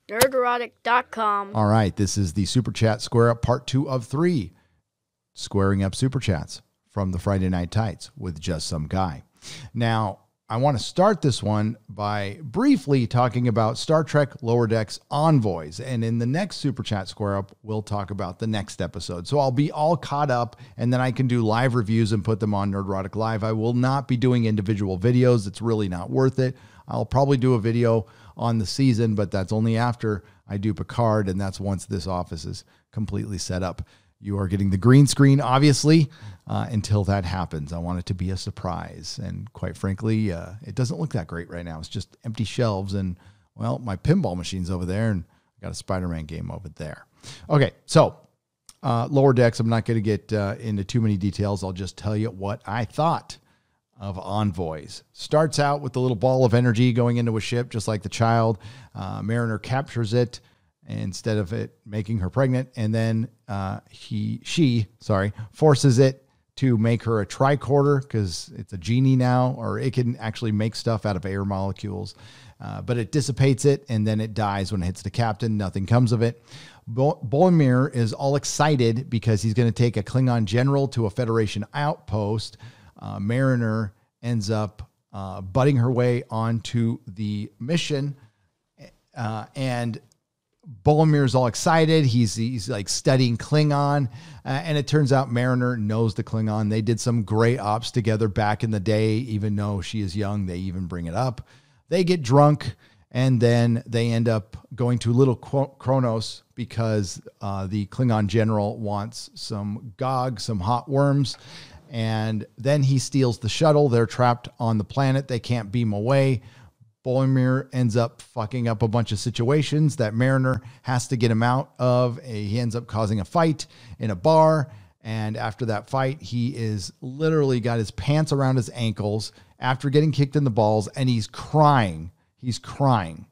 Nerdrotic.com. All right, this is the Super Chat Square Up Part 2 of 3. Squaring up Super Chats from the Friday Night Tights with Just Some Guy. Now, I want to start this one by briefly talking about Star Trek Lower Decks Envoys. And in the next Super Chat Square Up, we'll talk about the next episode. So I'll be all caught up, and then I can do live reviews and put them on Nerdrotic Live. I will not be doing individual videos. It's really not worth it. I'll probably do a video on the season, but that's only after I do Picard, and that's once this office is completely set up. You are getting the green screen, obviously, until that happens. I want it to be a surprise. And quite frankly, it doesn't look that great right now. It's just empty shelves and, well, my pinball machine's over there, and I got a Spider-Man game over there. Okay, so Lower Decks, I'm not going to get into too many details. I'll just tell you what I thought of Envoys. Starts out with a little ball of energy going into a ship, just like the child. Mariner captures it instead of it making her pregnant, and then she forces it to make her a tricorder because it's a genie now, or it can actually make stuff out of air molecules. But it dissipates it, and then it dies when it hits the captain. Nothing comes of it. Boromir is all excited because he's going to take a Klingon general to a Federation outpost. Mariner ends up butting her way onto the mission, and Bolomir's all excited. He's like studying Klingon, and it turns out Mariner knows the Klingon. They did some great ops together back in the day. Even though she is young, they even bring it up. They get drunk, and then they end up going to Little Kronos because the Klingon general wants some Gog, some hot worms, and then he steals the shuttle. They're trapped on the planet. They can't beam away. Boromir ends up fucking up a bunch of situations that Mariner has to get him out of. He ends up causing a fight in a bar. And after that fight, he is literally got his pants around his ankles after getting kicked in the balls. And he's crying. He's crying.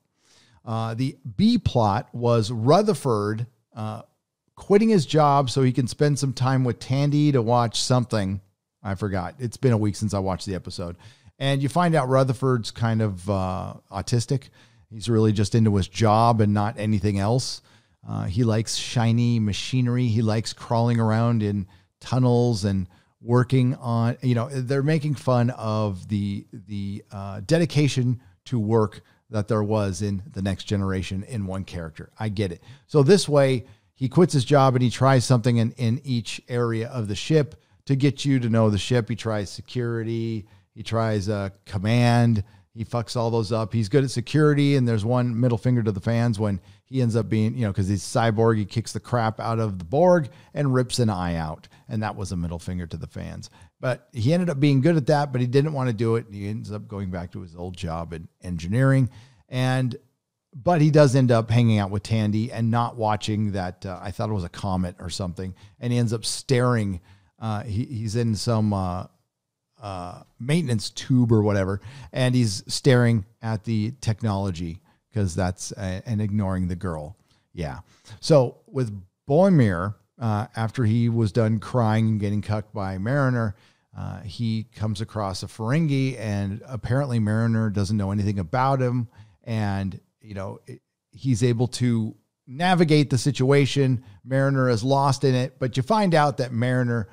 The B plot was Rutherford quitting his job so he can spend some time with Tandy to watch something. I forgot. It's been a week since I watched the episode. And you find out Rutherford's kind of autistic. He's really just into his job and not anything else. He likes shiny machinery. He likes crawling around in tunnels and working on, they're making fun of the dedication to work that there was in The Next Generation in one character. I get it. So this way, he quits his job and he tries something in each area of the ship to get you to know the ship. He tries security. He tries command. He fucks all those up. He's good at security, and there's one middle finger to the fans when he ends up being, because he's cyborg, he kicks the crap out of the Borg and rips an eye out, and that was a middle finger to the fans. But he ended up being good at that, but he didn't want to do it. He ends up going back to his old job in engineering, but he does end up hanging out with Tandy and not watching that. I thought it was a comet or something, and he ends up staring. He's in some maintenance tube or whatever, and he's staring at the technology because that's and ignoring the girl. Yeah. So with Boromir, after he was done crying and getting cucked by Mariner, he comes across a Ferengi, and apparently Mariner doesn't know anything about him, and he's able to navigate the situation. Mariner is lost in it, but you find out that Mariner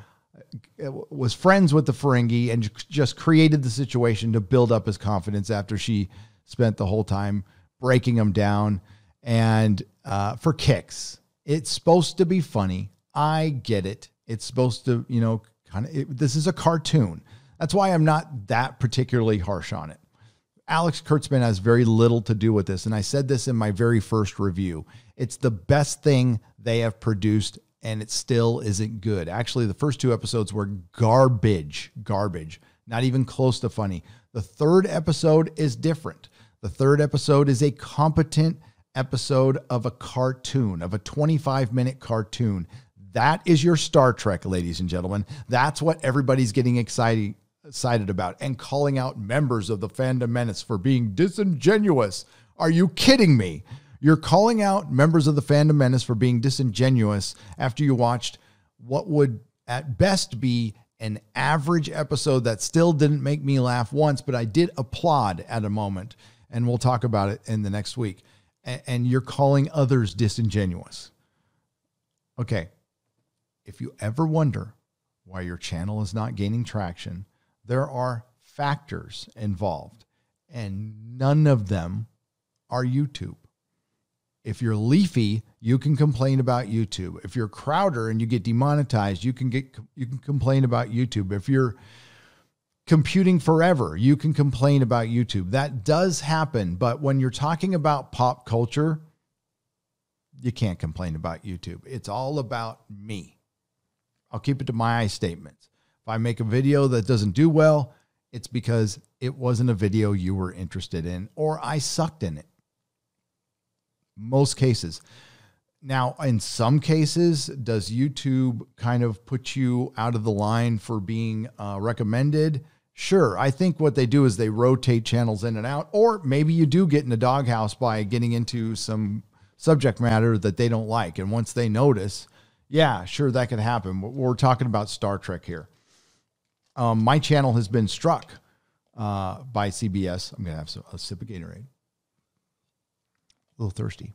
was friends with the Ferengi and just created the situation to build up his confidence after she spent the whole time breaking him down. And for kicks, it's supposed to be funny. I get it. It's supposed to, this is a cartoon. That's why I'm not that particularly harsh on it. Alex Kurtzman has very little to do with this. And I said this in my very first review. It's the best thing they have produced, and it still isn't good. Actually, the first two episodes were garbage, not even close to funny. The third episode is different. The third episode is a competent episode of a cartoon, of a 25-minute cartoon. That is your Star Trek, ladies and gentlemen. That's what everybody's getting excited about and calling out members of the Fandom Menace for being disingenuous. Are you kidding me? You're calling out members of the Fandom Menace for being disingenuous after you watched what would at best be an average episode that still didn't make me laugh once, but I did applaud at a moment, and we'll talk about it in the next week. and you're calling others disingenuous. Okay. If you ever wonder why your channel is not gaining traction, there are factors involved, and none of them are YouTube. If you're Leafy, you can complain about YouTube. If you're Crowder and you get demonetized, you can complain about YouTube. If you're Computing Forever, you can complain about YouTube. That does happen, but when you're talking about pop culture, you can't complain about YouTube. It's all about me. I'll keep it to my statements. If I make a video that doesn't do well, it's because it wasn't a video you were interested in, or I sucked in it. Most cases. Now, in some cases, does YouTube kind of put you out of the line for being recommended? Sure. I think what they do is they rotate channels in and out, or maybe you do get in a doghouse by getting into some subject matter that they don't like. And once they notice, yeah, sure, that could happen. We're talking about Star Trek here. My channel has been struck by CBS. I'm going to have a sip of Gatorade. A little thirsty.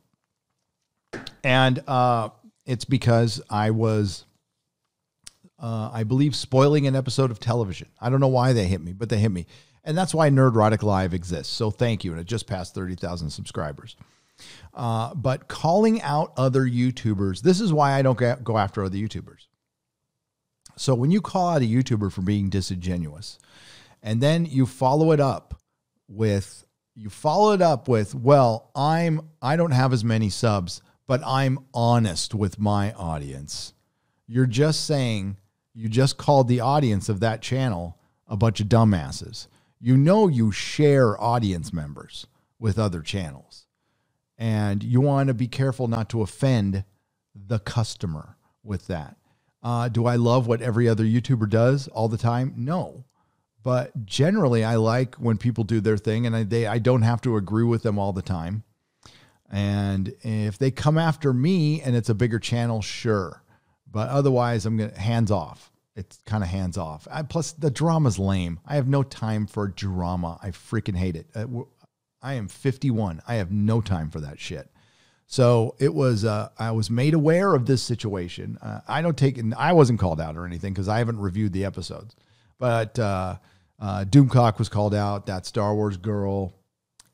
And it's because I was, I believe, spoiling an episode of television. I don't know why they hit me, but they hit me. And that's why Nerdrotic Live exists. So thank you. And it just passed 30,000 subscribers. But calling out other YouTubers, this is why I don't go after other YouTubers. So when you call out a YouTuber for being disingenuous, and then you follow it up with, well, I don't have as many subs, but I'm honest with my audience. You're just saying, you just called the audience of that channel a bunch of dumbasses. You know, you share audience members with other channels, and you want to be careful not to offend the customer with that. Do I love what every other YouTuber does all the time? No. But generally, I like when people do their thing, and I don't have to agree with them all the time. And if they come after me and it's a bigger channel, sure. But otherwise, I'm going to hands off. It's kind of hands off. Plus, the drama's lame. I have no time for drama. I freaking hate it. I am 51. I have no time for that shit. So it was, I was made aware of this situation. I wasn't called out or anything because I haven't reviewed the episodes. But Doomcock was called out, that Star Wars girl,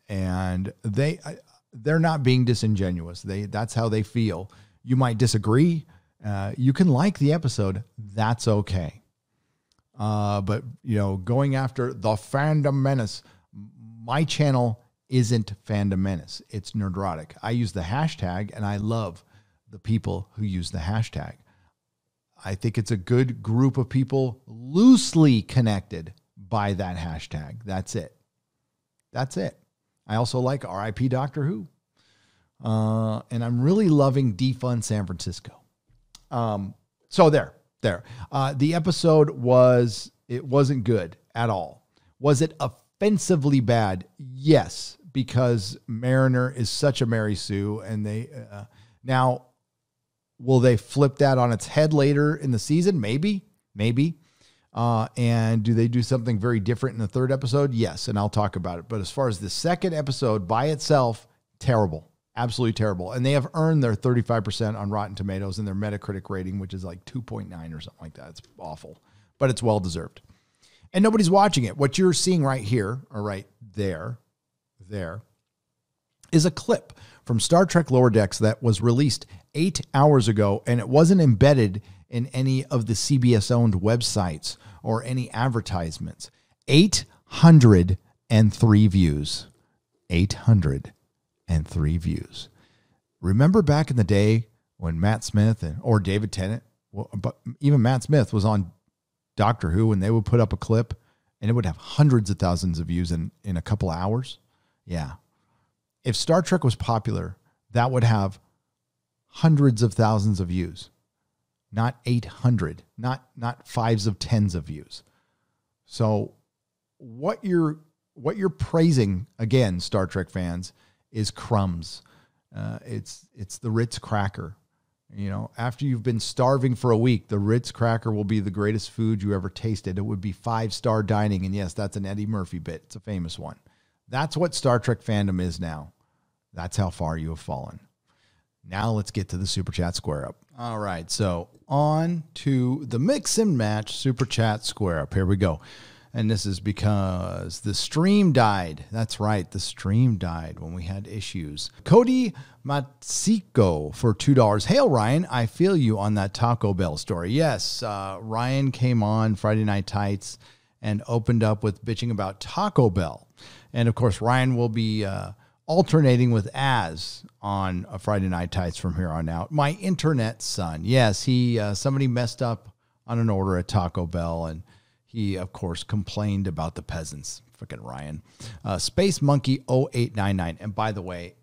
and they're not being disingenuous. That's how they feel. You might disagree. You can like the episode. That's okay. But, going after the fandom menace, my channel isn't fandom menace. It's Nerdrotic. I use the hashtag, and I love the people who use the hashtag. I think it's a good group of people loosely connected by that hashtag. That's it. That's it. I also like RIP Doctor Who. And I'm really loving Defund San Francisco. So there. The episode wasn't good at all. Was it offensively bad? Yes, because Mariner is such a Mary Sue, and they now will they flip that on its head later in the season? Maybe. And do they do something very different in the third episode? Yes, and I'll talk about it. But as far as the second episode by itself, terrible. Absolutely terrible. And they have earned their 35% on Rotten Tomatoes and their Metacritic rating, which is like 2.9 or something like that. It's awful, but it's well-deserved. And nobody's watching it. What you're seeing right here, or right there, is a clip from Star Trek Lower Decks that was released 8 hours ago, and it wasn't embedded in any of the CBS-owned websites or any advertisements. 803 views. 803 views. Remember back in the day when Matt Smith or David Tennant, but even Matt Smith was on Doctor Who, and they would put up a clip and it would have hundreds of thousands of views in a couple of hours? Yeah. If Star Trek was popular, that would have hundreds of thousands of views, not 800, not fives of tens of views. So what you're praising, again, Star Trek fans, is crumbs. It's the Ritz cracker. After you've been starving for a week, the Ritz cracker will be the greatest food you ever tasted. It would be 5-star dining. And yes, that's an Eddie Murphy bit. It's a famous one. That's what Star Trek fandom is now. That's how far you have fallen. Now let's get to the Super Chat Square Up. All right, so on to the Mix and Match Super Chat Square Up. Here we go. And this is because the stream died. That's right, the stream died when we had issues. Cody Matsiko for $2. Hail, Ryan. I feel you on that Taco Bell story. Yes, Ryan came on Friday Night Tights and opened up with bitching about Taco Bell. And, of course, Ryan will be alternating with Az on a Friday Night Tights from here on out. My internet son. Yes, somebody messed up on an order at Taco Bell, and he, of course, complained about the peasants. Frickin' Ryan. Space Monkey 0899. And by the way,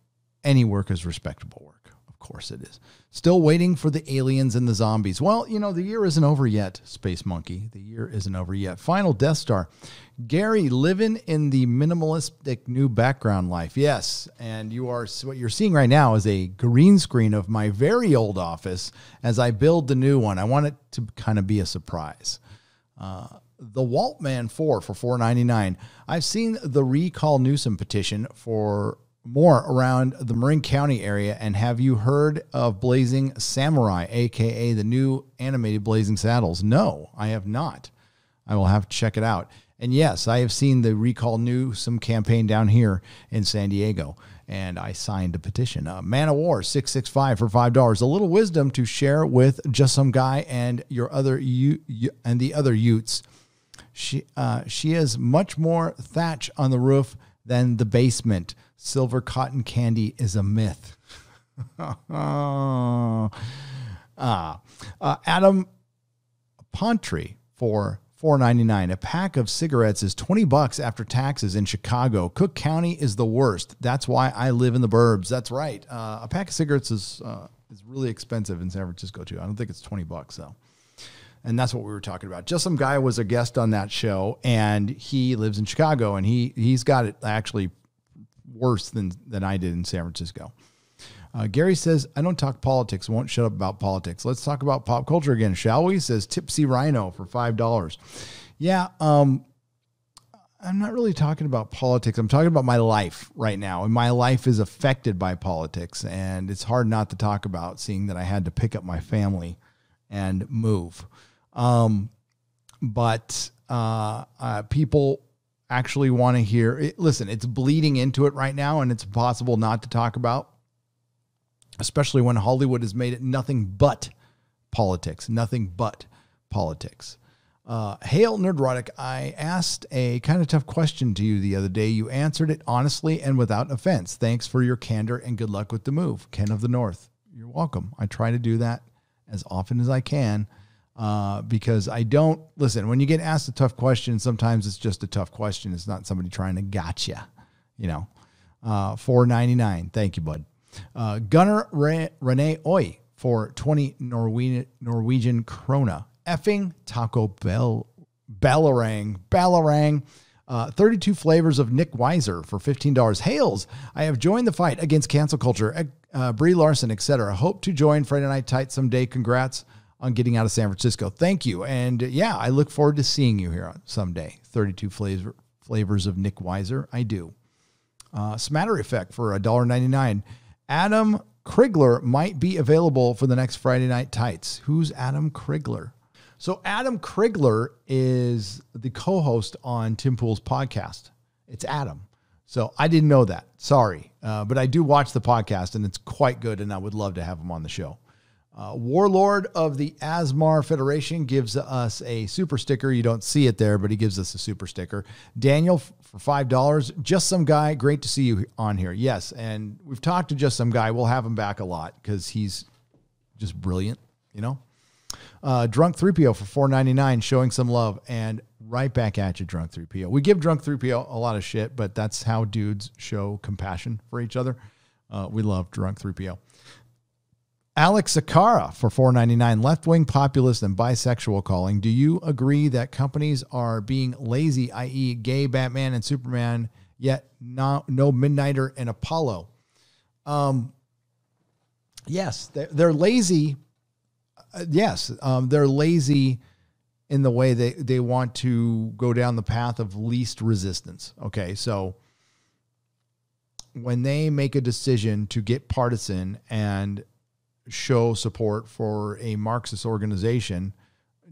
any work is respectable work. Of course it is. Still waiting for the aliens and the zombies. Well, you know, the year isn't over yet, Space Monkey. The year isn't over yet. Final Death Star. Gary, living in the minimalistic new background life. Yes, and what you're seeing right now is a green screen of my very old office as I build the new one. I want it to kind of be a surprise. The Waltman 4 for $4.99. I've seen the Recall Newsom petition for more around the Marin County area. And have you heard of Blazing Samurai, a.k.a. the new animated Blazing Saddles? No, I have not. I will have to check it out. And yes, I have seen the Recall Newsom campaign down here in San Diego, and I signed a petition. Man of War 665 for $5. A little wisdom to share with just some guy and the other Utes. She has much more thatch on the roof than the basement. Silver cotton candy is a myth. Adam Pontry for $4.99. A pack of cigarettes is $20 after taxes in Chicago. Cook County is the worst. That's why I live in the burbs. That's right. A pack of cigarettes is really expensive in San Francisco too. I don't think it's $20 though. And that's what we were talking about. Just Some Guy was a guest on that show, and he lives in Chicago, and he's got it actually worse than I did in San Francisco. Gary says, I don't talk politics. Won't shut up about politics. Let's talk about pop culture again, shall we? Says Tipsy Rhino for $5. Yeah, I'm not really talking about politics. I'm talking about my life right now. And my life is affected by politics. And it's hard not to talk about, seeing that I had to pick up my family and move. But people actually want to hear it. Listen, it's bleeding into it right now, and it's impossible not to talk about, especially when Hollywood has made it nothing but politics, nothing but politics. Hail Nerdrotic. I asked a kind of tough question to you the other day. You answered it honestly and without offense. Thanks for your candor and good luck with the move. Ken of the North. You're welcome. I try to do that as often as I can. Because I don't listen, when you get asked a tough question, sometimes it's just a tough question. It's not somebody trying to gotcha, you know. $4.99. Thank you, bud. Gunnar Rene Oy for 20 Norwegian krona. Effing Taco Bell. Ballarang. 32 flavors of Nick Weiser for $15. Hails. I have joined the fight against cancel culture. Brie Larson, etc. Hope to join Friday Night Tights someday. Congrats on getting out of San Francisco. Thank you. And yeah, I look forward to seeing you here someday. 32 flavors of Nick Weiser. I do. Smatter Effect for $1.99. Adam Krigler might be available for the next Friday Night Tights. Who's Adam Krigler? So Adam Krigler is the co-host on Tim Pool's podcast. It's Adam. So I didn't know that. Sorry. But I do watch the podcast, and it's quite good, and I would love to have him on the show. Warlord of the Asmar Federation gives us a super sticker. You don't see it there, but he gives us a super sticker. Daniel for $5. Just Some Guy. Great to see you on here. Yes. And we've talked to Just Some Guy. We'll have him back a lot because he's just brilliant, you know. Drunk 3PO for $4.99, showing some love, and right back at you, Drunk 3PO. We give Drunk 3PO a lot of shit, but that's how dudes show compassion for each other. We love Drunk 3PO. Alex Sakara for $4.99, left-wing populist and bisexual calling. Do you agree that companies are being lazy, i.e. gay Batman and Superman, yet no Midnighter and Apollo? Yes, they're lazy. Yes, they're lazy in the way they want to go down the path of least resistance. Okay, so when they make a decision to get partisan and show support for a Marxist organization,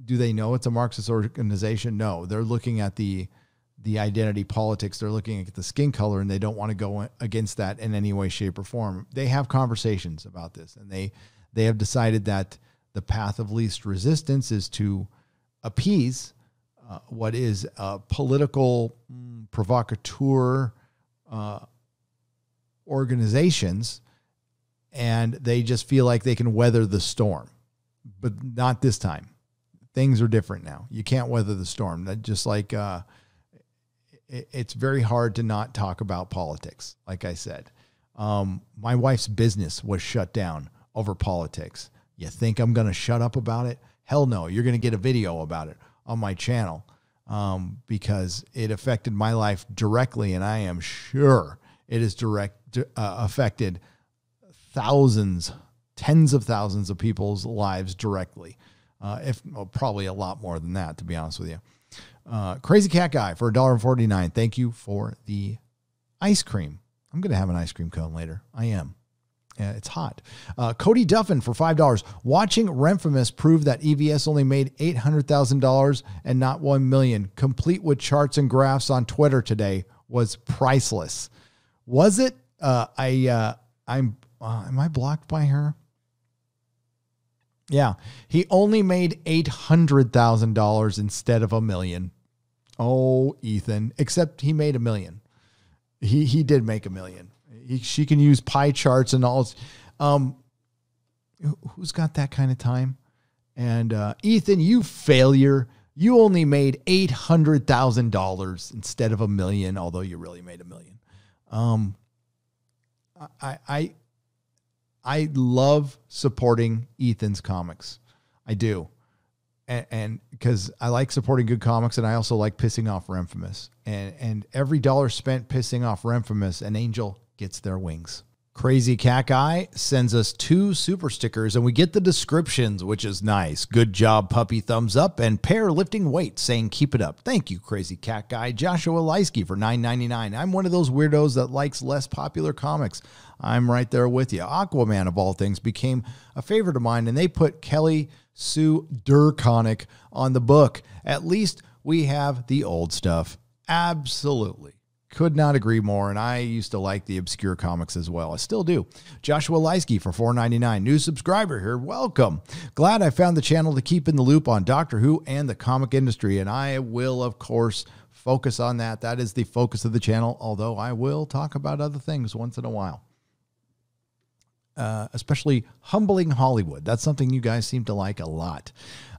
do they know it's a Marxist organization? No, they're looking at the identity politics. They're looking at the skin color, and they don't want to go against that in any way, shape, or form. They have conversations about this, and they have decided that the path of least resistance is to appease what is a political provocateur organizations, and they just feel like they can weather the storm. But not this time. Things are different now. You can't weather the storm. That just like it's very hard to not talk about politics. Like I said, my wife's business was shut down over politics. You think I'm going to shut up about it? Hell no. You're going to get a video about it on my channel because it affected my life directly, and I am sure it has affected thousands, tens of thousands of people's lives directly. Probably a lot more than that, to be honest with you. Crazy Cat Guy for $1.49. Thank you for the ice cream. I'm going to have an ice cream cone later. I am. It's hot. Cody Duffin for $5. Watching Renfamous prove that EVS only made $800,000 and not $1 million, complete with charts and graphs on Twitter today, was priceless. Was it? Am I blocked by her? Yeah, he only made $800,000 instead of $1 million. Oh, Ethan, except he made $1 million. He did make $1 million. She can use pie charts and all. Who's got that kind of time? And Ethan, you failure. You only made $800,000 instead of $1 million, although you really made $1 million. I love supporting Ethan's comics. I do. And because I like supporting good comics, and I also like pissing off Renfamous. And every dollar spent pissing off Renfamous, an angel gets their wings. Crazy Cat Guy sends us 2 super stickers, and we get the descriptions, which is nice. Good job, puppy, thumbs up, and pair lifting weights, saying keep it up. Thank you, Crazy Cat Guy. Joshua Leisky for $9.99. I'm one of those weirdos that likes less popular comics. I'm right there with you. Aquaman, of all things, became a favorite of mine, and they put Kelly Sue DeConnick on the book. At least we have the old stuff. Absolutely. Could not agree more, and I used to like the obscure comics as well. I still do. Joshua Leisky for $4.99. New subscriber here. Welcome. Glad I found the channel to keep in the loop on Doctor Who and the comic industry, and I will, of course, focus on that. That is the focus of the channel, although I will talk about other things once in a while. Especially humbling Hollywood. That's something you guys seem to like a lot.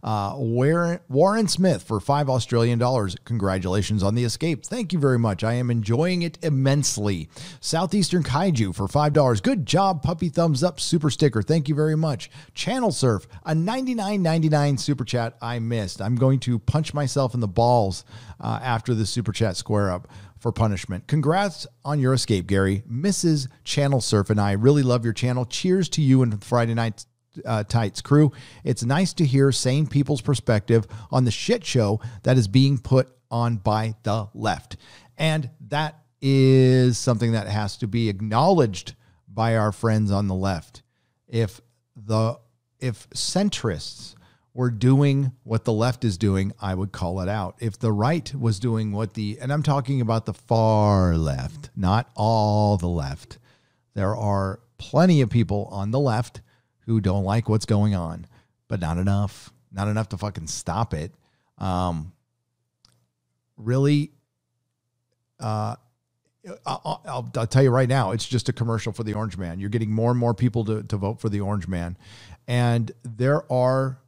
Warren Smith for $5 Australian. Congratulations on the escape. Thank you very much. I am enjoying it immensely. Southeastern Kaiju for $5. Good job, puppy, thumbs up, super sticker. Thank you very much. Channel Surf, a $99.99 super chat I missed. I'm going to punch myself in the balls after the super chat square up for punishment. Congrats on your escape, Gary. Mrs. Channel Surf and I really love your channel. Cheers to you and the Friday Night Tights crew. It's nice to hear sane people's perspective on the shit show that is being put on by the left. And that is something that has to be acknowledged by our friends on the left. If centrists were doing what the left is doing, I would call it out. If the right was doing and I'm talking about the far left, not all the left. There are plenty of people on the left who don't like what's going on, but not enough to fucking stop it. Really, I'll tell you right now, it's just a commercial for the Orange Man. You're getting more and more people to vote for the Orange Man. And there are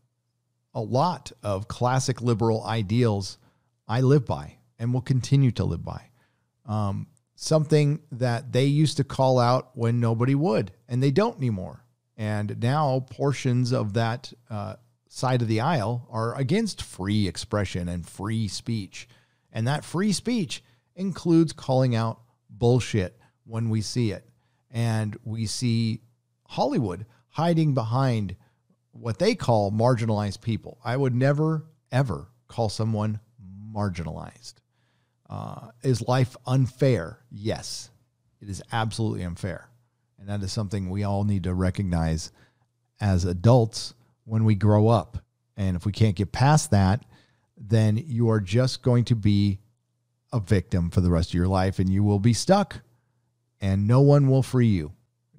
a lot of classic liberal ideals I live by and will continue to live by. Something that they used to call out when nobody would, and they don't anymore. And now portions of that side of the aisle are against free expression and free speech. And that free speech includes calling out bullshit when we see it. And we see Hollywood hiding behind what they call marginalized people. I would never, ever call someone marginalized. Is life unfair? Yes. It is absolutely unfair. And that is something we all need to recognize as adults when we grow up. And if we can't get past that, then you are just going to be a victim for the rest of your life, and you will be stuck, and no one will free you.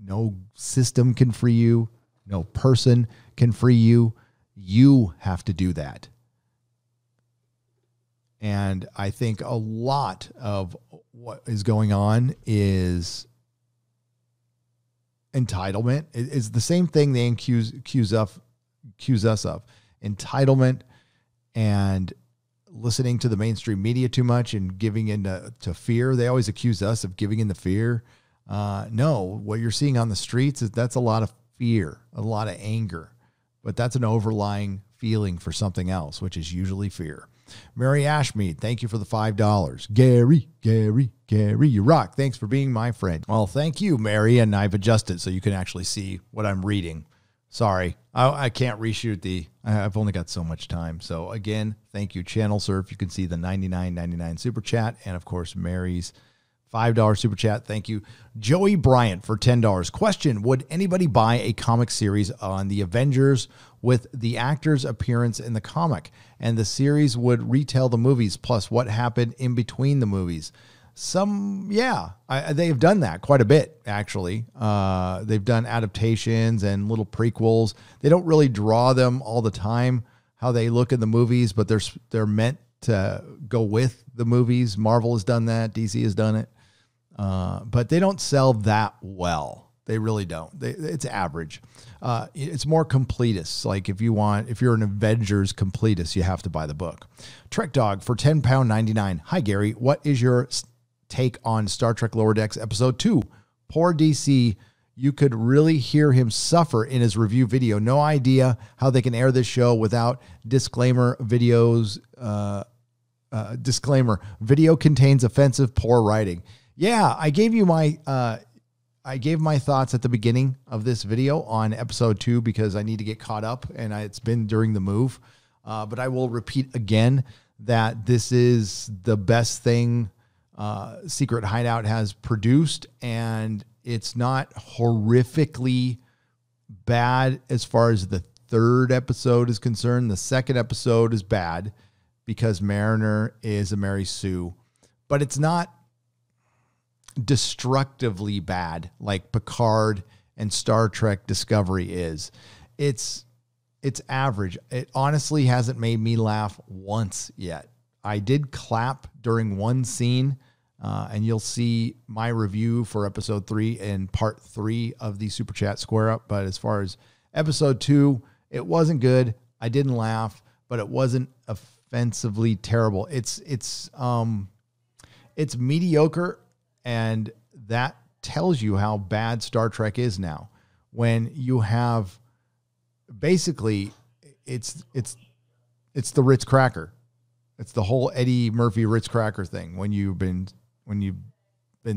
No system can free you. No person can free you. You have to do that. And I think a lot of what is going on is entitlement. It's the same thing they accuse us of. Entitlement and listening to the mainstream media too much and giving in to fear. They always accuse us of giving in to fear. No, what you're seeing on the streets that's a lot of fear, a lot of anger, but that's an overlying feeling for something else, which is usually fear. Mary Ashmead, thank you for the $5. Gary, you rock. Thanks for being my friend. Well, thank you, Mary, and I've adjusted so you can actually see what I'm reading. Sorry, I can't reshoot I've only got so much time. So again, thank you, Channel Surf. You can see the $99.99 super chat, and of course, Mary's $5 super chat. Thank you. Joey Bryant for $10. Question: would anybody buy a comic series on the Avengers with the actor's appearance in the comic, and the series would retell the movies plus what happened in between the movies? They've done that quite a bit, actually. They've done adaptations and little prequels. They don't really draw them all the time, how they look in the movies, but they're meant to go with the movies. Marvel has done that. DC has done it. But they don't sell that well. They really don't. It's average. It's more completist. Like if you're an Avengers completist, you have to buy the book. Trek Dog for £10.99. Hi, Gary. What is your take on Star Trek Lower Decks Episode 2? Poor DC. You could really hear him suffer in his review video. No idea how they can air this show without disclaimer videos. Disclaimer: video contains offensive, poor writing. Yeah, I gave my thoughts at the beginning of this video on Episode 2 because I need to get caught up, and it's been during the move. But I will repeat again that this is the best thing Secret Hideout has produced, and it's not horrifically bad as far as the third episode is concerned. The second episode is bad because Mariner is a Mary Sue, but it's not destructively bad like Picard and Star Trek Discovery is. It's average. It honestly hasn't made me laugh once yet. I did clap during one scene, and you'll see my review for Episode 3 and Part 3 of the Super Chat Square Up. But as far as Episode 2, it wasn't good. I didn't laugh, but it wasn't offensively terrible. It's mediocre, and that tells you how bad Star Trek is now. When you have basically it's the Ritz cracker. It's the whole Eddie Murphy Ritz cracker thing. When you've been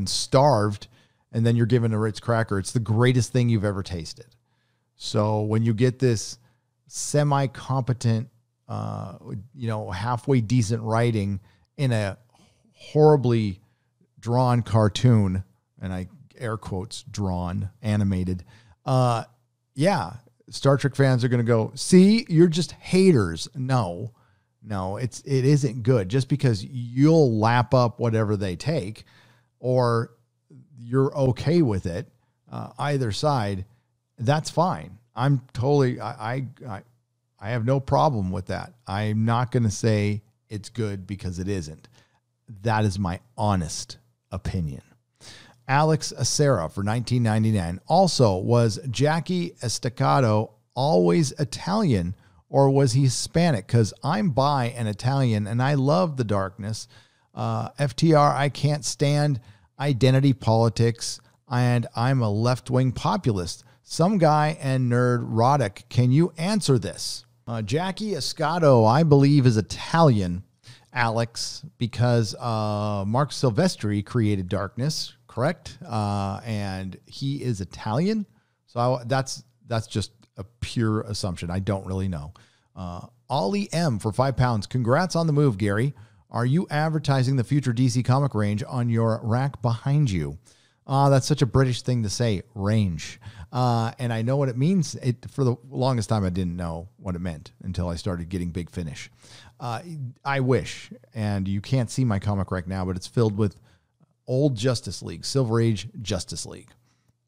starved and then you're given a Ritz cracker, it's the greatest thing you've ever tasted. So when you get this semi-competent, halfway decent writing in a horribly drawn cartoon, and I air quotes drawn, animated, Star Trek fans are going to go, see, you're just haters. No, it isn't good. Just because you'll lap up whatever they take or you're okay with it, either side, that's fine. I'm totally, I have no problem with that. I'm not going to say it's good because it isn't. That is my honest opinion. Alex Acera for $19.99. Also, was Jackie Estacado always Italian, or was he Hispanic? Because I'm bi and Italian, and I love the darkness. FTR, I can't stand identity politics, and I'm a left-wing populist. Some guy and Nerdrotic, can you answer this? Jackie Estacado, I believe, is Italian, Alex, because Mark Silvestri created darkness, correct? And he is Italian. So that's just a pure assumption. I don't really know. Ollie M for £5. Congrats on the move, Gary. Are you advertising the future DC comic range on your rack behind you? That's such a British thing to say, range. And I know what it means. For the longest time, I didn't know what it meant until I started getting Big Finish. I wish, and you can't see my comic right now, but it's filled with old Justice League, Silver Age Justice League.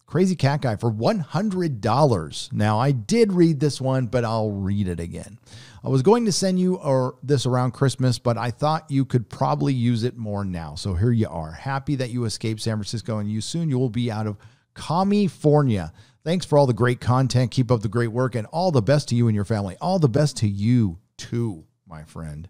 Crazy Cat Guy for $100. Now, I did read this one, but I'll read it again. I was going to send you this around Christmas, but I thought you could probably use it more now. So here you are. Happy that you escaped San Francisco, and soon you will be out of California. Thanks for all the great content. Keep up the great work, and all the best to you and your family. All the best to you, too, my friend.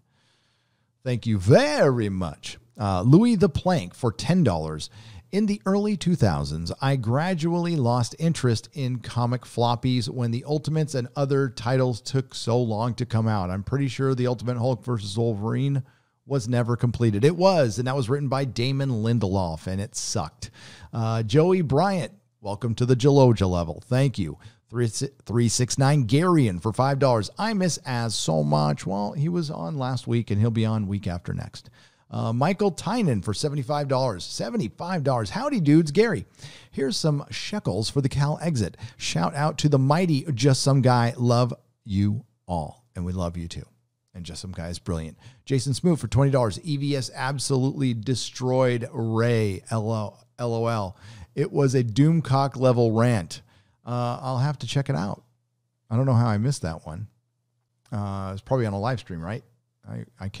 Thank you very much. Louis the Plank for $10. In the early 2000s, I gradually lost interest in comic floppies when the Ultimates and other titles took so long to come out. I'm pretty sure the Ultimate Hulk versus Wolverine was never completed. It was, and that was written by Damon Lindelof, and it sucked. Joey Bryant, welcome to the Jaloja level. Thank you. 369 Garion for $5. I miss Az so much. Well, he was on last week, and he'll be on week after next. Michael Tynan for $75. $75. Howdy, dudes. Gary, here's some shekels for the Cal exit. Shout out to the mighty Just Some Guy. Love you all. And we love you too. And Just Some Guy is brilliant. Jason Smoot for $20. EVS absolutely destroyed Ray. LOL. It was a Doomcock level rant. I'll have to check it out. I don't know how I missed that one. It's probably on a live stream, right?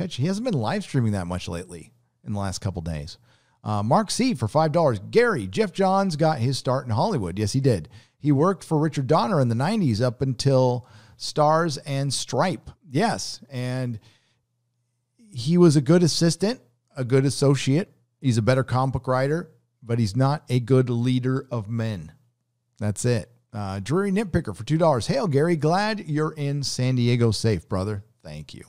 He hasn't been live streaming that much lately in the last couple days. Mark C for $5. Gary, Jeff Johns got his start in Hollywood. Yes, he did. He worked for Richard Donner in the 90s up until Stars and Stripe. Yes. And he was a good assistant, a good associate. He's a better comic book writer, but he's not a good leader of men. That's it. Drury Nitpicker for $2. Hail, Gary. Glad you're in San Diego safe, brother. Thank you.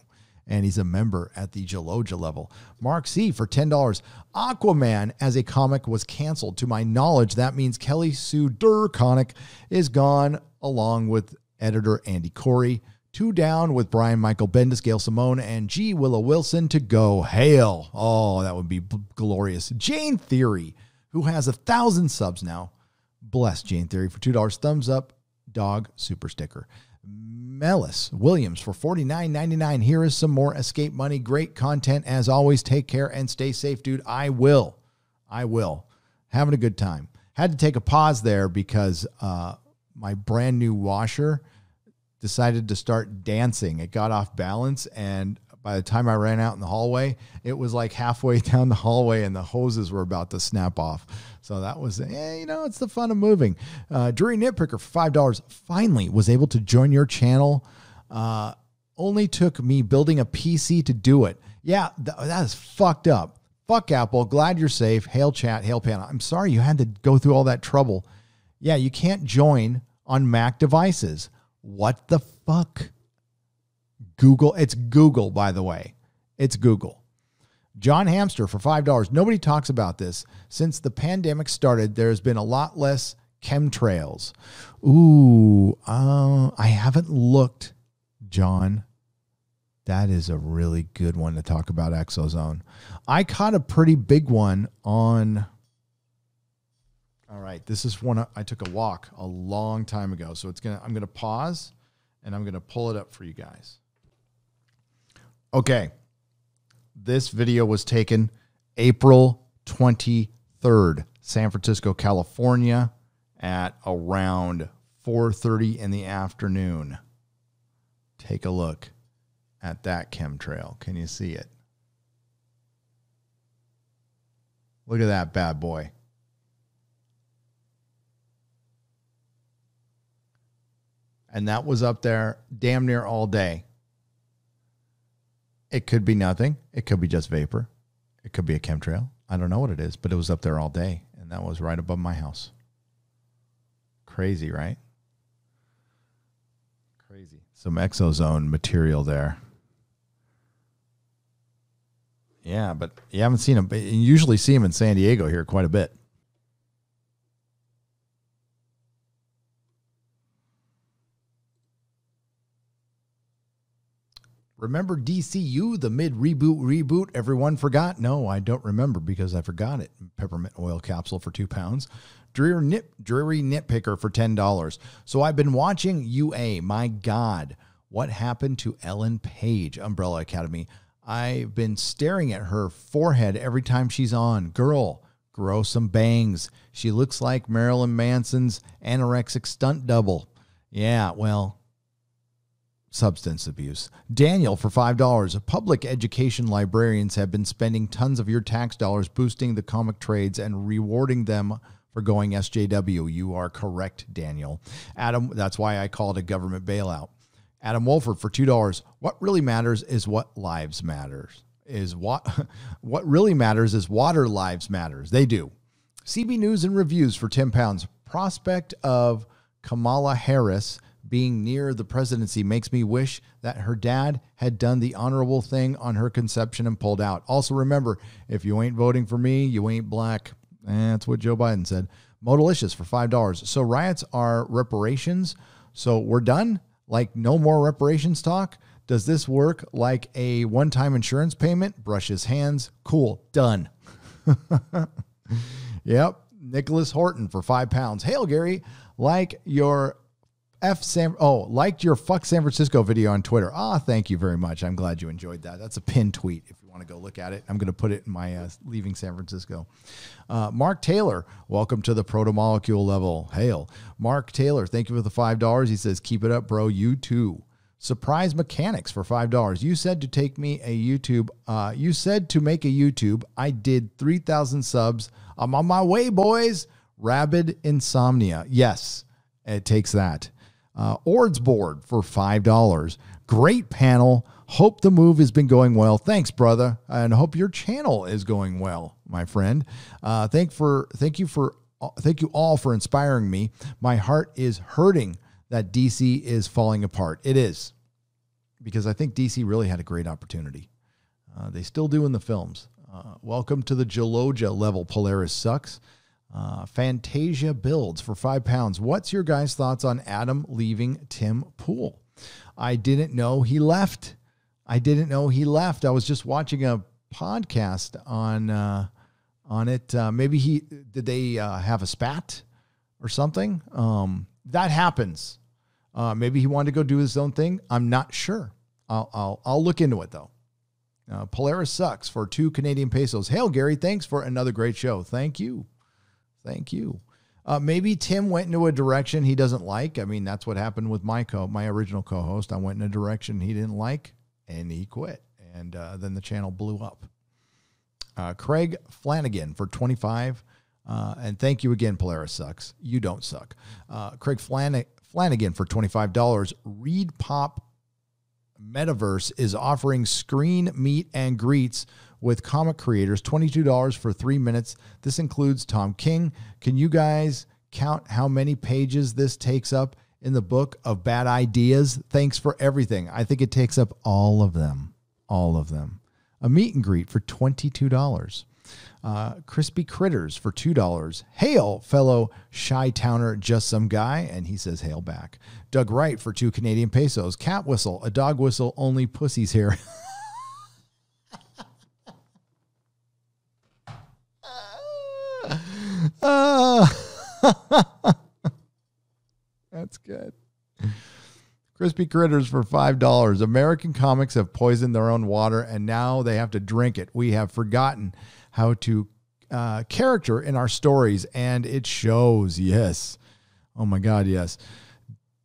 And he's a member at the Jaloja level. Mark C for $10. Aquaman as a comic was canceled. To my knowledge, that means Kelly Sue DeConnick is gone, along with editor Andy Corey. 2 down with Brian Michael Bendis, Gail Simone, and G. Willow Wilson to go. Hail. Oh, that would be glorious. Jane Theory, who has 1,000 subs now. Bless Jane Theory for $2. Thumbs up, dog, super sticker. Mellis Williams for $49.99. Here is some more Escape Money. Great content as always. Take care and stay safe, dude. I will. Having a good time. Had to take a pause there because my brand new washer decided to start dancing. It got off balance, and by the time I ran out in the hallway, it was like halfway down the hallway and the hoses were about to snap off. So that was, it's the fun of moving. Drury Nitpicker for $5. Finally was able to join your channel. Only took me building a PC to do it. Yeah, that is fucked up. Fuck Apple. Glad you're safe. Hail chat. Hail panel. I'm sorry you had to go through all that trouble. Yeah, you can't join on Mac devices. What the fuck? Google. It's Google, by the way. It's Google. John Hamster for $5. Nobody talks about this. Since the pandemic started, there's been a lot less chemtrails. Ooh, I haven't looked, John. That is a really good one to talk about, Exozone. I caught a pretty big one on... All right, this is one I took a walk a long time ago. So I'm gonna pause and I'm gonna pull it up for you guys. Okay. This video was taken April 23rd, San Francisco, California, at around 4:30 in the afternoon. Take a look at that chemtrail. Can you see it? Look at that bad boy. And that was up there damn near all day. It could be nothing. It could be just vapor. It could be a chemtrail. I don't know what it is, but it was up there all day. And that was right above my house. Crazy, right? Crazy. Some exozone material there. Yeah, but you haven't seen them. You usually see them in San Diego here quite a bit. Remember DCU, the mid-reboot everyone forgot? No, I don't remember because I forgot it. Peppermint oil capsule for £2. Dreary Nitpicker for $10. So I've been watching UA. My God, what happened to Ellen Page, Umbrella Academy? I've been staring at her forehead every time she's on. Girl, grow some bangs. She looks like Marilyn Manson's anorexic stunt double. Yeah, well, substance abuse. Daniel for $5. Public education librarians have been spending tons of your tax dollars boosting the comic trades and rewarding them for going SJW. You are correct, Daniel. Adam, that's why I call it a government bailout. Adam Wolford for $2. What really matters is what lives matters. What really matters is water lives matters. They do. CB News and Reviews for £10. Prospect of Kamala Harris being near the presidency makes me wish that her dad had done the honorable thing on her conception and pulled out. Also remember, if you ain't voting for me, you ain't black. That's what Joe Biden said. Modalicious for $5. So riots are reparations. So we're done? Like no more reparations talk? Does this work like a one-time insurance payment? Brush his hands. Cool. Done. Yep. Nicholas Horton for £5. Hail, Gary. Like your liked your fuck San Francisco video on Twitter. Thank you very much. I'm glad you enjoyed that. That's a pinned tweet if you want to go look at it. I'm going to put it in my leaving San Francisco. Mark Taylor, welcome to the proto-molecule level. Hail. Mark Taylor, thank you for the $5. He says, keep it up, bro. You too. Surprise Mechanics for $5. You said to take me a YouTube. You said to make a YouTube. I did 3,000 subs. I'm on my way, boys. Rabid Insomnia. Yes, it takes that. Ord's Board for $5. Great panel. Hope the move has been going well. Thanks, brother. And hope your channel is going well, my friend. Thank you all for inspiring me. My heart is hurting that DC is falling apart. It is, because I think DC really had a great opportunity. They still do in the films. Welcome to the Geloja level. Polaris sucks. Fantasia Builds for £5. What's your guys' thoughts on Adam leaving Tim Pool? I didn't know he left. I was just watching a podcast on it. Maybe did they have a spat or something? That happens. Maybe he wanted to go do his own thing. I'm not sure. I'll look into it though. Polaris sucks for 2 Canadian pesos. Hail, Gary. Thanks for another great show. Thank you. Maybe Tim went into a direction he doesn't like. I mean, that's what happened with my original co-host. I went in a direction he didn't like, and he quit. And then the channel blew up. Craig Flanagan for $25. And thank you again, Polaris sucks. You don't suck. Craig Flanagan for $25. Reed Pop Metaverse is offering screen meet and greets with comic creators, $22 for 3 minutes. This includes Tom King. Can you guys count how many pages this takes up in the book of bad ideas? Thanks for everything. I think it takes up all of them. A meet and greet for $22. Crispy Critters for $2. Hail, fellow Chi-Towner, just some guy. And he says, hail back. Doug Wright for 2 Canadian pesos. Cat whistle, a dog whistle, only pussies here. That's good. Crispy Critters for $5. American comics have poisoned their own water, and now they have to drink it. We have forgotten how to character in our stories, and it shows. Yes. Oh, my God, yes.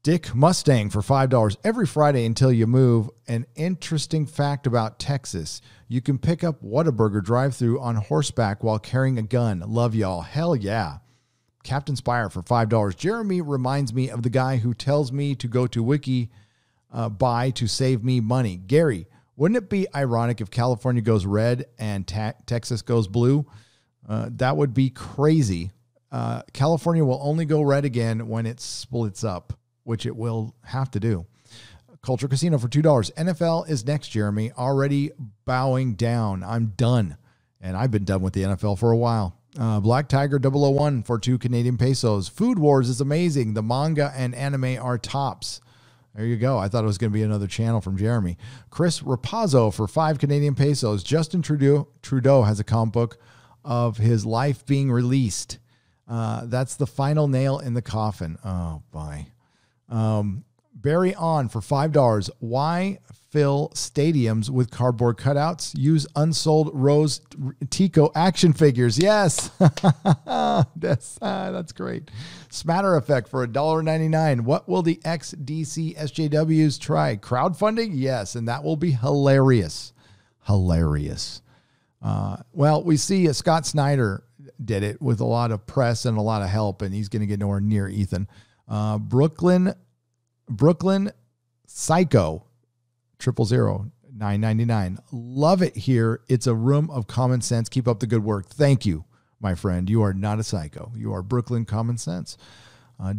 Dick Mustang for $5. Every Friday until you move. An interesting fact about Texas. You can pick up Whataburger drive-thru on horseback while carrying a gun. Love y'all. Hell yeah. Captain Spire for $5. Jeremy reminds me of the guy who tells me to go to Wiki buy to save me money. Gary, wouldn't it be ironic if California goes red and Texas goes blue? That would be crazy. California will only go red again when it splits up, which it will have to do. Culture Casino for $2. NFL is next, Jeremy. Already bowing down. I'm done. And I've been done with the NFL for a while. Black Tiger 001 for 2 Canadian pesos. Food Wars is amazing. The manga and anime are tops. There you go. I thought it was going to be another channel from Jeremy. Chris Rapazzo for 5 Canadian pesos. Justin Trudeau has a comic book of his life being released. That's the final nail in the coffin. Oh, boy. Barry On for $5. Why fill stadiums with cardboard cutouts? Use unsold Rose Tico action figures. Yes. That's great. Smatter Effect for $1.99. What will the ex-DC SJWs try? Crowdfunding? Yes, and that will be hilarious. Hilarious. Well, we see Scott Snyder did it with a lot of press and a lot of help, and he's going to get nowhere near Ethan. Brooklyn Psycho 000 $9.99. Love it here. It's a room of common sense. Keep up the good work. Thank you, my friend. You are not a psycho. You are Brooklyn Common Sense.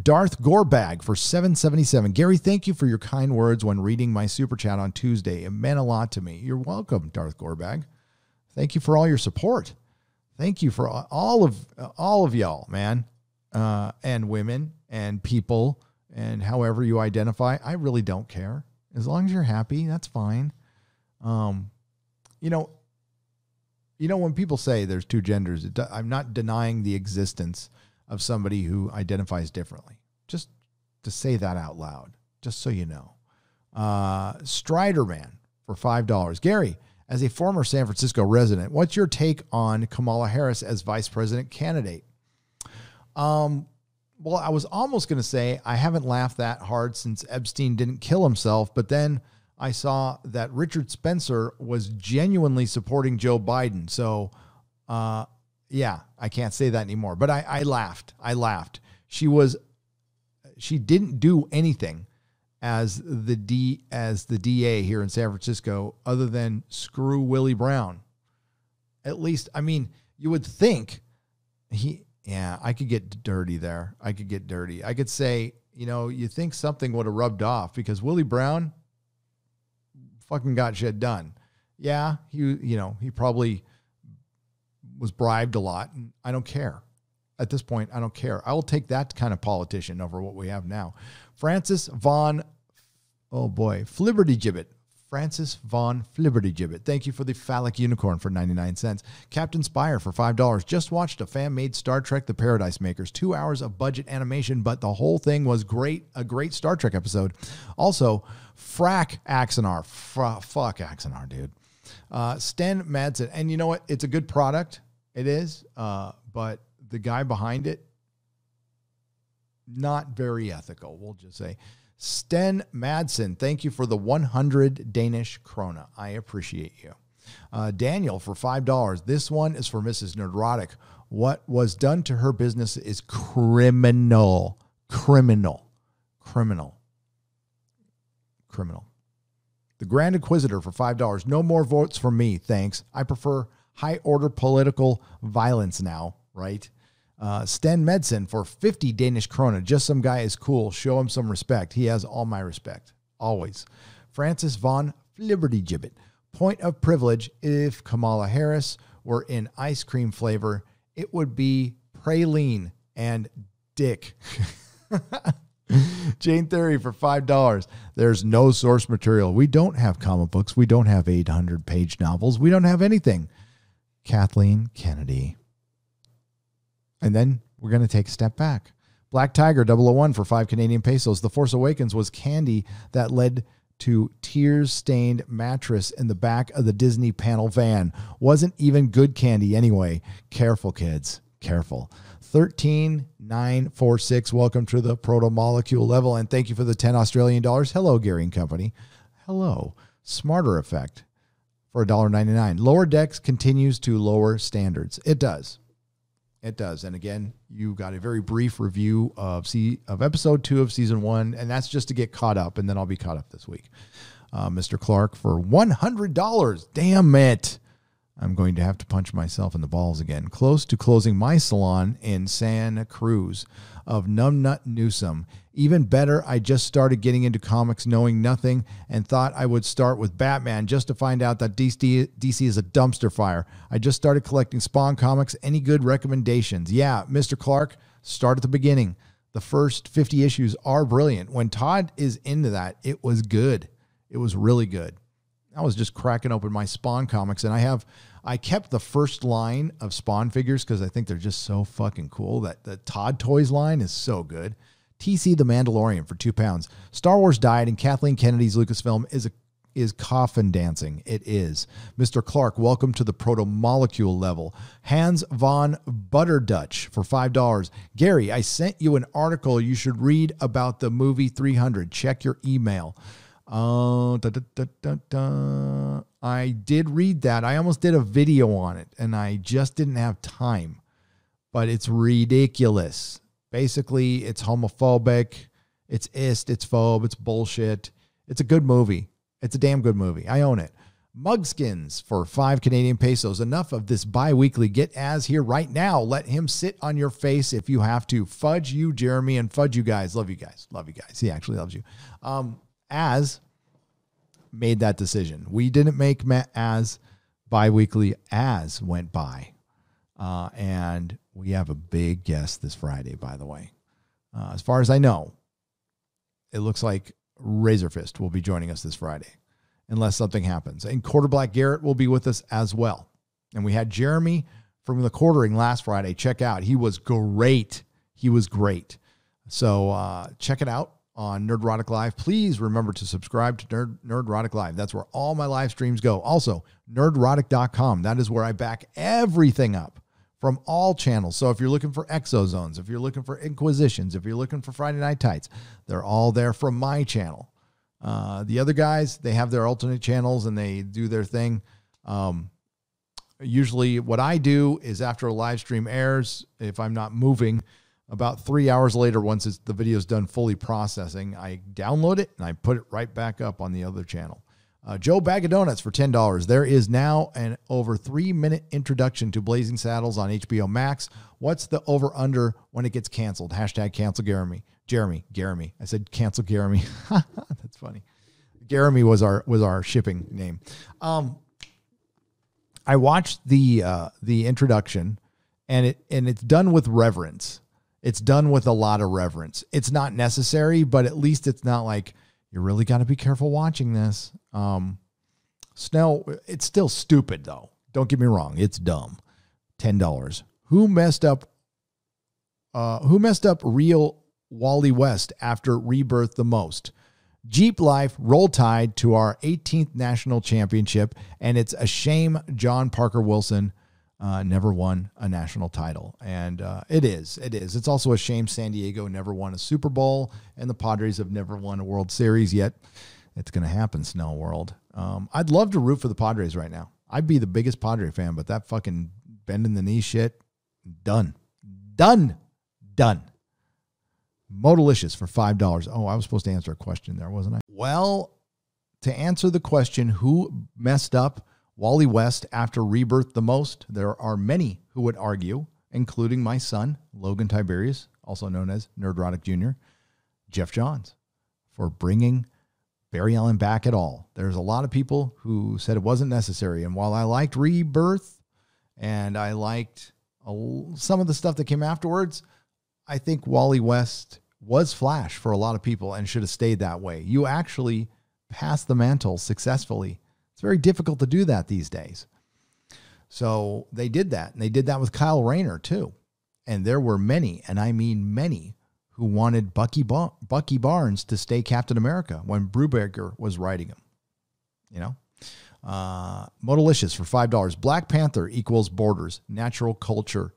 Darth Gorebag for $7.77. Gary, thank you for your kind words when reading my super chat on Tuesday. It meant a lot to me. You're welcome, Darth Gorebag. Thank you for all your support. Thank you for all of y'all, man, and women and people and however you identify. I really don't care. As long as you're happy, that's fine. You know, when people say there's two genders, I'm not denying the existence of somebody who identifies differently. Just to say that out loud, just so you know. Striderman for $5. Gary, as a former San Francisco resident, what's your take on Kamala Harris as vice president candidate? Well, I was almost going to say I haven't laughed that hard since Epstein didn't kill himself, but then I saw that Richard Spencer was genuinely supporting Joe Biden. So, yeah, I can't say that anymore, but I laughed. I laughed. She didn't do anything as the DA here in San Francisco other than screw Willie Brown. At least, I mean, you would think yeah, I could get dirty there. I could get dirty. I could say, you think something would have rubbed off because Willie Brown fucking got shit done. Yeah, he probably was bribed a lot. And I don't care. At this point, I don't care. I will take that kind of politician over what we have now. Francis Von Flibberty-Gibbet. Francis Von Flibberty-Gibbet. Thank you for the phallic unicorn for 99 cents. Captain Spire for $5. Just watched a fan-made Star Trek The Paradise Makers. 2 hours of budget animation, but the whole thing was great. A great Star Trek episode. Also, Frack Axonar. Fuck Axonar, dude. Sten Madsen. And you know what? It's a good product. It is. But the guy behind it, not very ethical, we'll just say. Sten Madsen, thank you for the 100 Danish krona. I appreciate you. Daniel for $5. This one is for Mrs. Nerdrotic. What was done to her business is criminal. Criminal. The Grand Inquisitor for $5. No more votes for me, thanks. I prefer high-order political violence now, right? Sten Medson for 50 Danish krona. Just some guy is cool. Show him some respect. He has all my respect. Always. Francis Von Flibberty-Gibbet. Point of privilege. If Kamala Harris were in ice cream flavor, it would be praline and dick. Jane Theory for $5. There's no source material. We don't have comic books. We don't have 800-page novels. We don't have anything. Kathleen Kennedy. And then we're going to take a step back. Black Tiger 001 for 5 Canadian pesos. The Force Awakens was candy that led to tears-stained mattress in the back of the Disney panel van. Wasn't even good candy anyway. Careful, kids. Careful. 13946. Welcome to the proto-molecule level, and thank you for the 10 Australian dollars. Hello, Gary and Company. Hello. Smarter Effect for $1.99. Lower Decks continues to lower standards. It does. It does. And again, you got a very brief review of episode 2 of season 1, and that's just to get caught up, and then I'll be caught up this week. Mr. Clark for $100. Damn it. I'm going to have to punch myself in the balls again. Close to closing my salon in Santa Cruz of Numbnut Newsome. Even better, I just started getting into comics knowing nothing and thought I would start with Batman just to find out that DC is a dumpster fire. I just started collecting Spawn comics. Any good recommendations? Yeah, Mr. Clark, start at the beginning. The first 50 issues are brilliant. When Todd is into that, it was good. It was really good. I was just cracking open my Spawn comics, and I kept the first line of Spawn figures because I think they're just so fucking cool. That the Todd Toys line is so good. TC the Mandalorian for £2. Star Wars died, and Kathleen Kennedy's Lucasfilm is coffin dancing. It is. Mr. Clark, welcome to the proto-molecule level. Hans von Butterdutch for $5. Gary, I sent you an article you should read about the movie 300. Check your email. I did read that. I almost did a video on it, and I just didn't have time. But it's ridiculous. Basically, it's homophobic. It's it's phobe. It's bullshit. It's a good movie. It's a damn good movie. I own it. Mugskins for 5 Canadian pesos. Enough of this bi-weekly. Get Az here right now. Let him sit on your face if you have to. Fudge you, Jeremy, and fudge you guys. Love you guys. Love you guys. He actually loves you. Az made that decision. We didn't make Az bi-weekly. Az went by. And we have a big guest this Friday, by the way. As far as I know, it looks like Razorfist will be joining us this Friday, unless something happens. And Quarter Black Garrett will be with us as well. And we had Jeremy from the Quartering last Friday. Check out. He was great. He was great. So check it out on Nerdrotic Live. Please remember to subscribe to Nerdrotic Live. That's where all my live streams go. Also, nerdrotic.com. That is where I back everything up from all channels. So if you're looking for Exozones, if you're looking for Inquisitions, if you're looking for Friday Night Tights, they're all there from my channel. The other guys, they have their alternate channels and they do their thing. Usually what I do is after a live stream airs, if I'm not moving, about 3 hours later, once the video's done fully processing, I download it and I put it right back up on the other channel. Joe Bag of Donuts for $10. There is now an over 3-minute introduction to Blazing Saddles on HBO Max. What's the over-under when it gets canceled? Hashtag cancel Jeremy. Jeremy. I said cancel Jeremy. That's funny. Jeremy was our shipping name. I watched the introduction, and it's done with reverence. It's done with a lot of reverence. It's not necessary, but at least it's not like, you really got to be careful watching this. Snell, it's still stupid, though. Don't get me wrong. It's dumb. $10. Who messed up real Wally West after Rebirth the most? Jeep Life, Roll Tide to our 18th national championship, and it's a shame John Parker Wilson never won a national title. And it is. It's also a shame San Diego never won a Super Bowl, and the Padres have never won a World Series yet. It's going to happen, Snell World. I'd love to root for the Padres right now. I'd be the biggest Padre fan, but that fucking bending the knee shit, done. Modalicious for $5. Oh, I was supposed to answer a question there, wasn't I? Well, to answer the question, who messed up Wally West after Rebirth the most, there are many who would argue, including my son, Logan Tiberius, also known as Nerdrotic Jr., Jeff Johns, for bringing Barry Allen back at all. There's a lot of people who said it wasn't necessary. And while I liked Rebirth and I liked some of the stuff that came afterwards, I think Wally West was Flash for a lot of people and should have stayed that way. You actually passed the mantle successfully. It's very difficult to do that these days. So they did that. And they did that with Kyle Rayner too. And there were many, and I mean many, who wanted Bucky Barnes to stay Captain America when Brubaker was writing him. You know? Modalicious for $5. Black Panther equals borders, natural culture,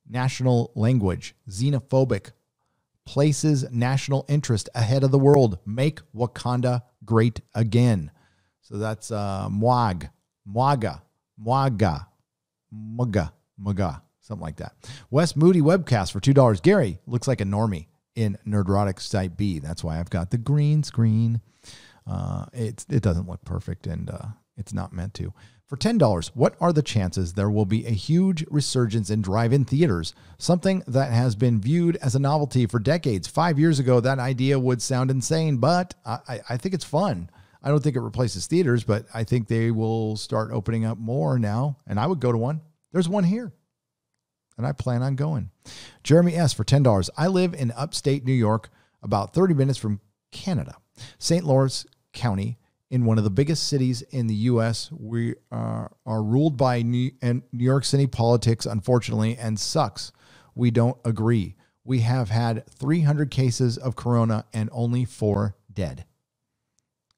national language, xenophobic, places national interest ahead of the world, make Wakanda great again. So that's Mwaga, something like that. Wes Moody webcast for $2. Gary looks like a normie in Nerdrotic Site B. That's why I've got the green screen. It doesn't look perfect, and it's not meant to. For $10, what are the chances there will be a huge resurgence in drive-in theaters, something that has been viewed as a novelty for decades? 5 years ago, that idea would sound insane, but I think it's fun. I don't think it replaces theaters, but I think they will start opening up more now, and I would go to one. There's one here. and I plan on going. Jeremy S. for $10. I live in upstate New York, about 30 minutes from Canada. St. Lawrence County, in one of the biggest cities in the U.S. We are ruled by New York City politics, unfortunately, and sucks. We don't agree. We have had 300 cases of corona and only 4 dead.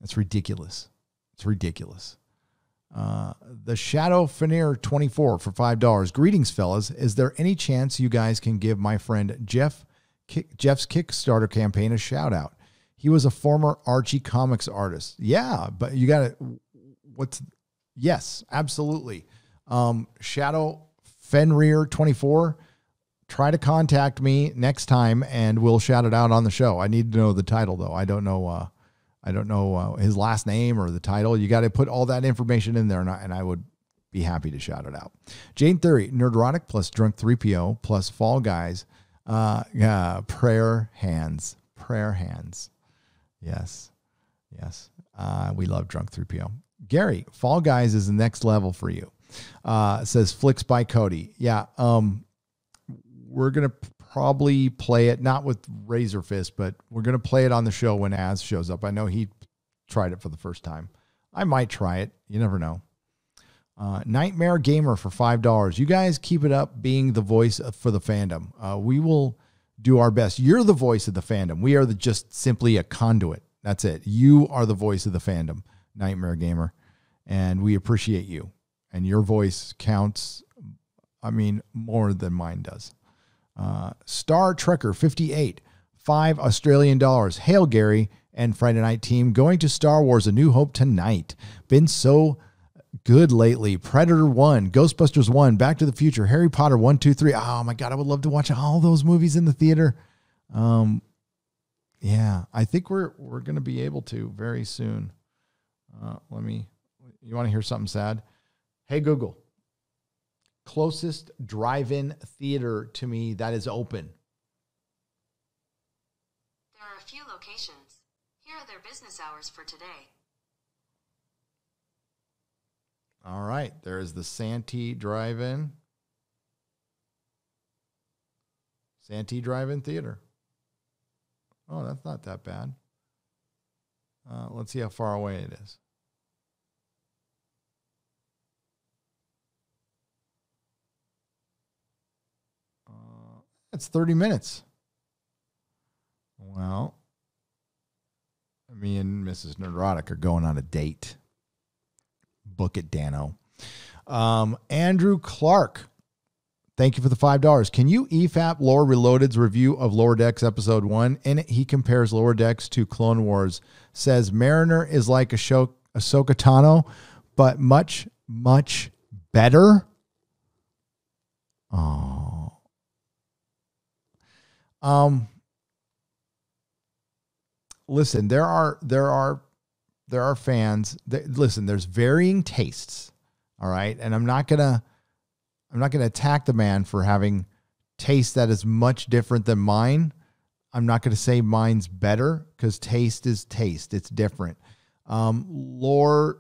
That's ridiculous. It's ridiculous. The Shadow Fanier 24 for $5. Greetings, fellas. Is there any chance you guys can give my friend Jeff's Kickstarter campaign a shout out? He was a former Archie Comics artist. Yeah, but you got to, yes, absolutely. Shadow Fenrir 24, try to contact me next time and we'll shout it out on the show. I need to know the title though. I don't know his last name or the title. You got to put all that information in there and I would be happy to shout it out. Jane Theory, Nerdrotic plus Drunk 3PO plus Fall Guys, prayer hands. Yes. We love Drunk 3PO. Gary, Fall Guys is the next level for you. Says Flicks by Cody. Yeah. We're going to probably play it, not with Razor Fist, but we're going to play it on the show when Az shows up. I know he tried it for the first time. I might try it. You never know. Nightmare Gamer for $5. You guys keep it up being the voice for the fandom. We will do our best. You're the voice of the fandom. We are just simply a conduit. That's it. You are the voice of the fandom, Nightmare Gamer. And we appreciate you. And your voice counts, more than mine does. Star Trekker 58, $5 Australian. Hail Gary and Friday Night Team. Going to Star Wars A New Hope tonight. Been so good lately. Predator 1, Ghostbusters 1, Back to the Future, Harry Potter 1, 2, 3. Oh my God, I would love to watch all those movies in the theater. Yeah, I think we're going to be able to very soon. You want to hear something sad? Hey, Google. Closest drive-in theater to me that is open. There are a few locations. Here are their business hours for today. All right, there is the Santee Drive-In. Santee Drive-In Theater. Oh, that's not that bad. Let's see how far away it is. It's 30 minutes. Well, me and Mrs. Nerdrotic are going on a date. Book it, Dano. Andrew Clark, thank you for the $5. Can you EFAP Lore Reloaded's review of Lower Decks episode 1? In it, he compares Lower Decks to Clone Wars. Says Mariner is like Ahsoka Tano, but much, much better. Oh. Listen, there are fans that, listen, there's varying tastes. All right. And I'm not going to attack the man for having taste that is much different than mine. I'm not going to say mine's better because taste is taste. It's different. Lore,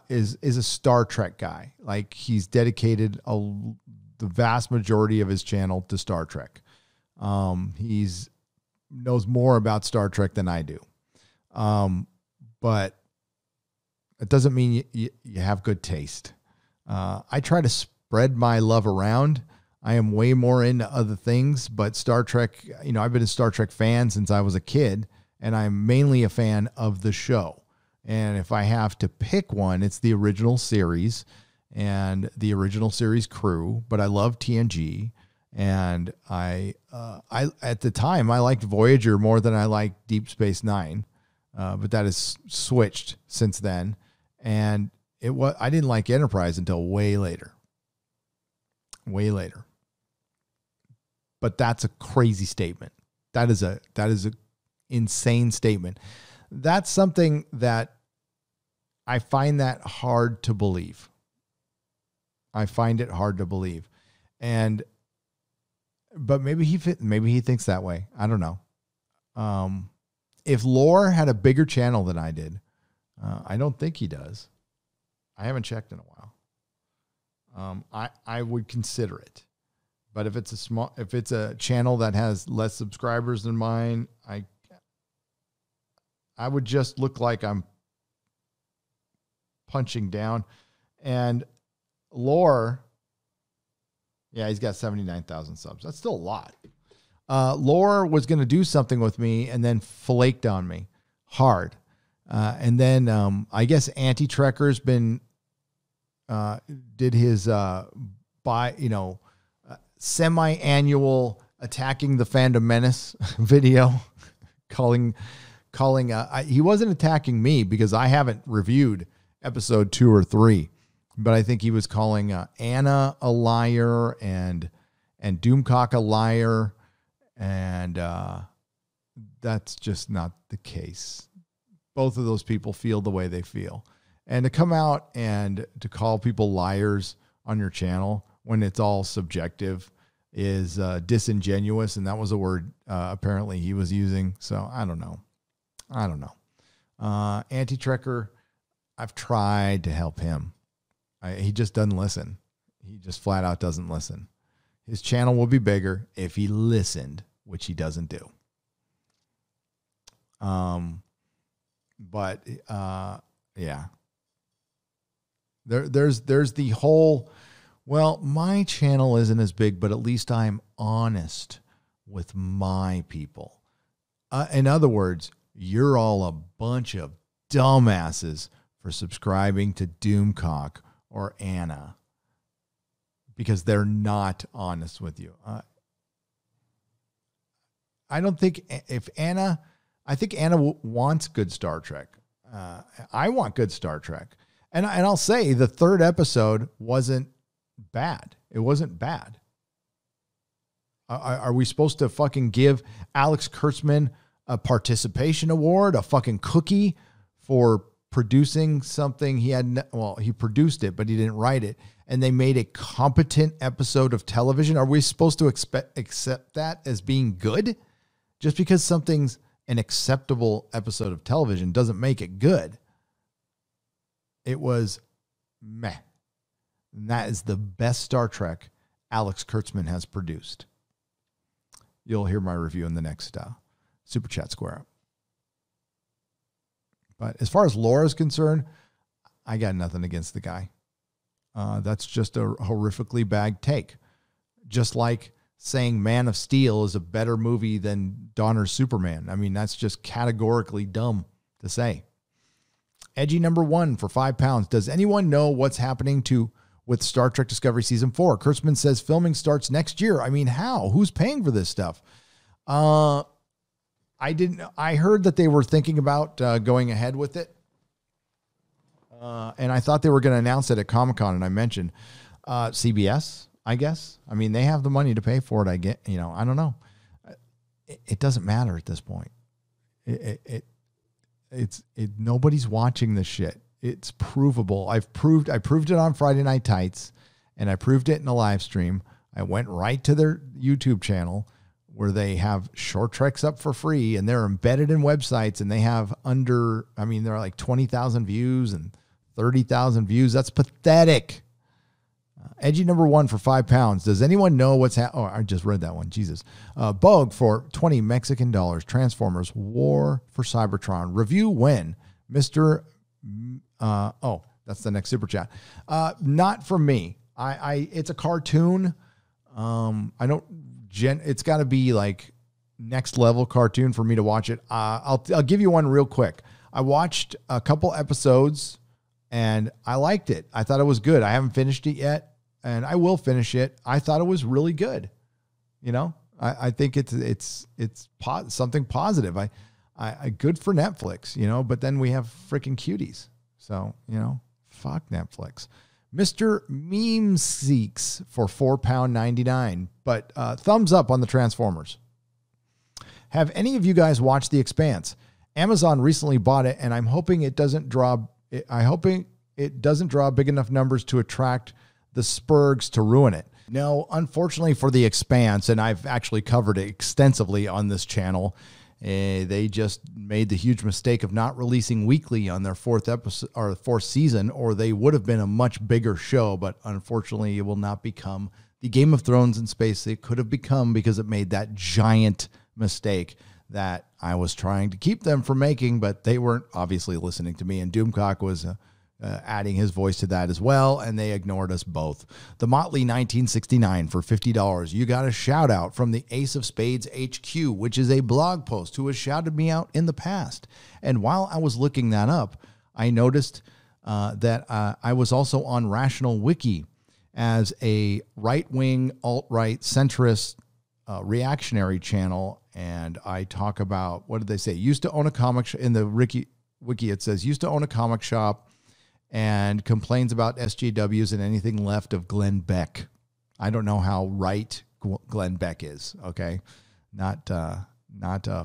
is a Star Trek guy. Like he's dedicated the vast majority of his channel to Star Trek. He's knows more about Star Trek than I do. But it doesn't mean you have good taste. I try to spread my love around. I am way more into other things, but Star Trek, I've been a Star Trek fan since I was a kid, and I'm mainly a fan of the show. And if I have to pick one, it's the original series and the original series crew, but I love TNG. And I at the time I liked Voyager more than I liked Deep Space Nine, but that has switched since then. And I didn't like Enterprise until way later. But that's a crazy statement. That is a insane statement. That's something that I find that hard to believe. I find it hard to believe, but maybe he thinks that way. I don't know. If Lore had a bigger channel than I did, I don't think he does. I haven't checked in a while. I would consider it, But if it's a channel that has less subscribers than mine, I would just look like I'm punching down. And Lore, yeah, he's got 79,000 subs. That's still a lot. Lore was going to do something with me and then flaked on me hard. And then I guess Anti-Trekker's been did his semi-annual attacking the fandom menace video, calling he wasn't attacking me because I haven't reviewed episode 2 or 3, but I think he was calling Anna a liar and Doomcock a liar, and that's just not the case. Both of those people feel the way they feel. And to come out and to call people liars on your channel when it's all subjective is disingenuous. And that was a word apparently he was using. So I don't know. Anti-Trekker, I've tried to help him. He just doesn't listen. He just flat out doesn't listen. His channel will be bigger if he listened, which he doesn't do. But yeah. There's the whole, well, my channel isn't as big, but at least I'm honest with my people. In other words, you're all a bunch of dumbasses for subscribing to Doomcock or Anna because they're not honest with you. I don't think I think Anna wants good Star Trek. I want good Star Trek. And I'll say the 3rd episode wasn't bad. It wasn't bad. Are we supposed to fucking give Alex Kurtzman a participation award, a fucking cookie for producing something he had? Well, he produced it, but he didn't write it. And they made a competent episode of television. Are we supposed to accept that as being good? Just because something's an acceptable episode of television doesn't make it good. It was meh. And that is the best Star Trek Alex Kurtzman has produced. You'll hear my review in the next Super Chat Square Up. But as far as Laura is concerned, I got nothing against the guy. That's just a horrifically bad take. Just like saying Man of Steel is a better movie than Donner's Superman. I mean, that's just categorically dumb to say. Edgy number 1 for £5. Does anyone know what's happening with Star Trek Discovery Season 4? Kurtzman says filming starts next year. I mean, how? Who's paying for this stuff? I heard that they were thinking about going ahead with it. And I thought they were going to announce it at Comic-Con, and I mentioned CBS, I guess. I mean, they have the money to pay for it. I don't know. It doesn't matter at this point. Nobody's watching this shit. It's provable. I proved it on Friday Night Tights, and I proved it in a live stream. I went right to their YouTube channel where they have short treks up for free, and they're embedded in websites, and they have they're like 20,000 views and 30,000 views. That's pathetic. Edgy number 1 for £5. Does anyone know what's happening? Oh, I just read that one. Jesus. Bogue for 20 Mexican dollars. Transformers War for Cybertron. Review when? Mr. That's the next super chat. Not from me. It's a cartoon. It's got to be like next level cartoon for me to watch it. I'll give you one real quick. I watched a couple episodes and I liked it. I thought it was good. I haven't finished it yet, and I will finish it. I thought it was really good. I think it's something positive. I good for Netflix, but then we have freaking cuties. So, fuck Netflix. Mr. Meme Seeks for £4.99. But thumbs up on the Transformers. Have any of you guys watched The Expanse? Amazon recently bought it, and I'm hoping it doesn't draw big enough numbers to attract the Spurgs to ruin it. No, unfortunately for The Expanse, and I've actually covered it extensively on this channel, they just made the huge mistake of not releasing weekly on their 4th episode or 4th season, or they would have been a much bigger show. But unfortunately, it will not become the Game of Thrones in space it could have become because it made that giant mistake that I was trying to keep them from making, but they weren't obviously listening to me. And Doomcock was adding his voice to that as well, and they ignored us both. The Motley 1969 for $50. You got a shout out from the Ace of Spades HQ, which is a blog post who has shouted me out in the past. And while I was looking that up, I noticed that I was also on Rational Wiki as a right-wing, alt-right, centrist reactionary channel. And I talk about, what did they say? Used to own a comic in the wiki, it says, used to own a comic shop and complains about SJWs and anything left of Glenn Beck. I don't know how right Glenn Beck is, okay? Not a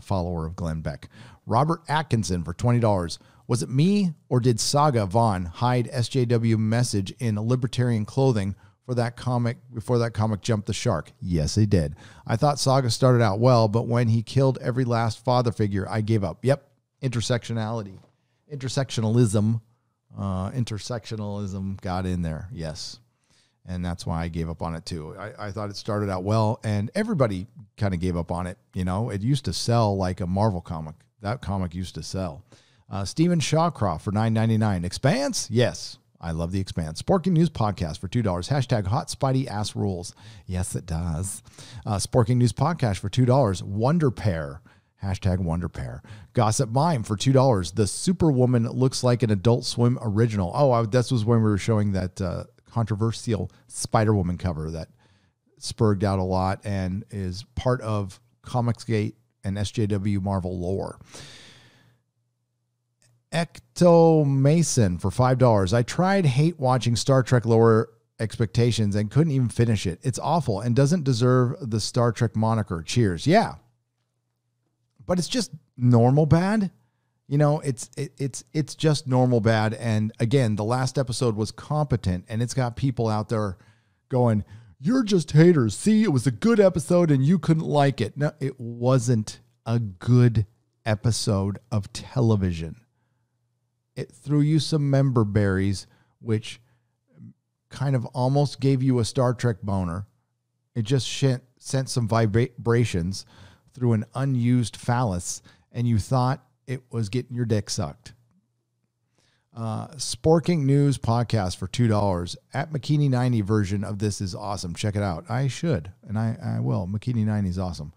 follower of Glenn Beck. Robert Atkinson for $20. Was it me or did Saga Vaughn hide SJW message in libertarian clothing for that comic before that comic jumped the shark? Yes, he did. I thought Saga started out well, but when he killed every last father figure, I gave up. Yep, intersectionalism got in there. Yes. And that's why I gave up on it too. I thought it started out well and everybody kind of gave up on it. You know, it used to sell like a Marvel comic. That comic used to sell. Stephen Shawcroft for $9.99. Expanse? Yes. I love the Expanse. Sporking News Podcast for $2. Hashtag Hot Spidey Ass Rules. Yes, it does. Sporking News Podcast for $2. Wonder Pair. Hashtag Wonder Pair. Gossip Mime for $2. The Superwoman looks like an Adult Swim original. Oh, this was when we were showing that controversial Spider-Woman cover that spurred out a lot and is part of Comicsgate and SJW Marvel lore. Ecto Mason for $5. I hate watching Star Trek Lower Expectations and couldn't even finish it. It's awful and doesn't deserve the Star Trek moniker. Cheers. Yeah. But it's just normal bad. You know, it's just normal bad. And again, the last episode was competent and it's got people out there going, you're just haters. See, it was a good episode and you couldn't like it. No, it wasn't a good episode of television. It threw you some member berries, which kind of almost gave you a Star Trek boner. It just sent some vibrations through an unused phallus, and you thought it was getting your dick sucked. Sporking News Podcast for $2. At McKinney 90 version of this is awesome. Check it out. I should, and I will. McKinney 90 is awesome.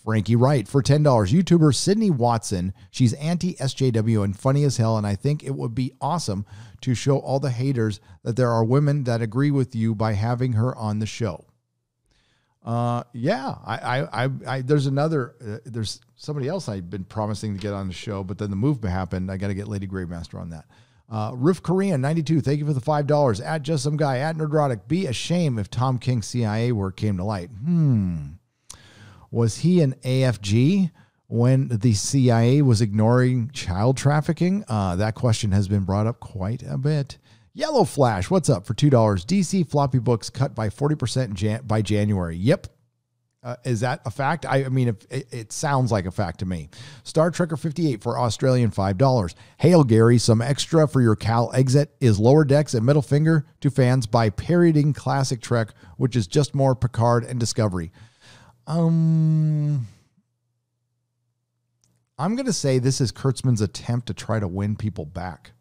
Frankie Wright for $10. YouTuber Sydney Watson. She's anti-SJW and funny as hell, and I think it would be awesome to show all the haters that there are women that agree with you by having her on the show. Yeah, there's somebody else I've been promising to get on the show, but then the move happened. I got to get Lady Greymaster on that. Riff Korean 92. Thank you for the $5. At Just Some Guy. At Nerdrotic. Be a shame if Tom King's CIA work came to light. Was he an AFG when the CIA was ignoring child trafficking? That question has been brought up quite a bit. Yellow Flash, what's up for $2? DC floppy books cut by 40% by January. Yep. Is that a fact? I mean, if it sounds like a fact to me. Star Trekker 58 for Australian $5. Hail Gary, some extra for your Cal exit is Lower Decks and middle finger to fans by parodying classic Trek, which is just more Picard and Discovery. I'm going to say this is Kurtzman's attempt to try to win people back.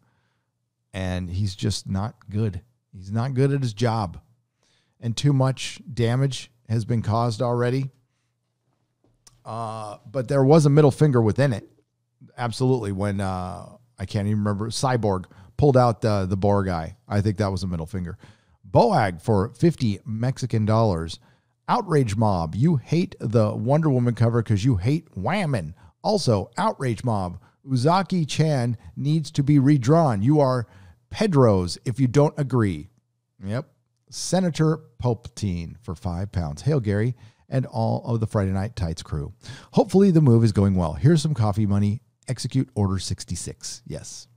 And he's just not good. He's not good at his job. And too much damage has been caused already. But there was a middle finger within it. Absolutely. When, I can't even remember, Cyborg pulled out the Boar guy. I think that was a middle finger. Boag for 50 Mexican dollars. Outrage Mob, you hate the Wonder Woman cover because you hate Whammon. Also, Outrage Mob, Uzaki-chan needs to be redrawn. You are Pedro's if you don't agree. Yep. Senator Palpatine for £5. Hail Gary and all of the Friday Night Tights crew. Hopefully the move is going well. Here's some coffee money. Execute Order 66. Yes.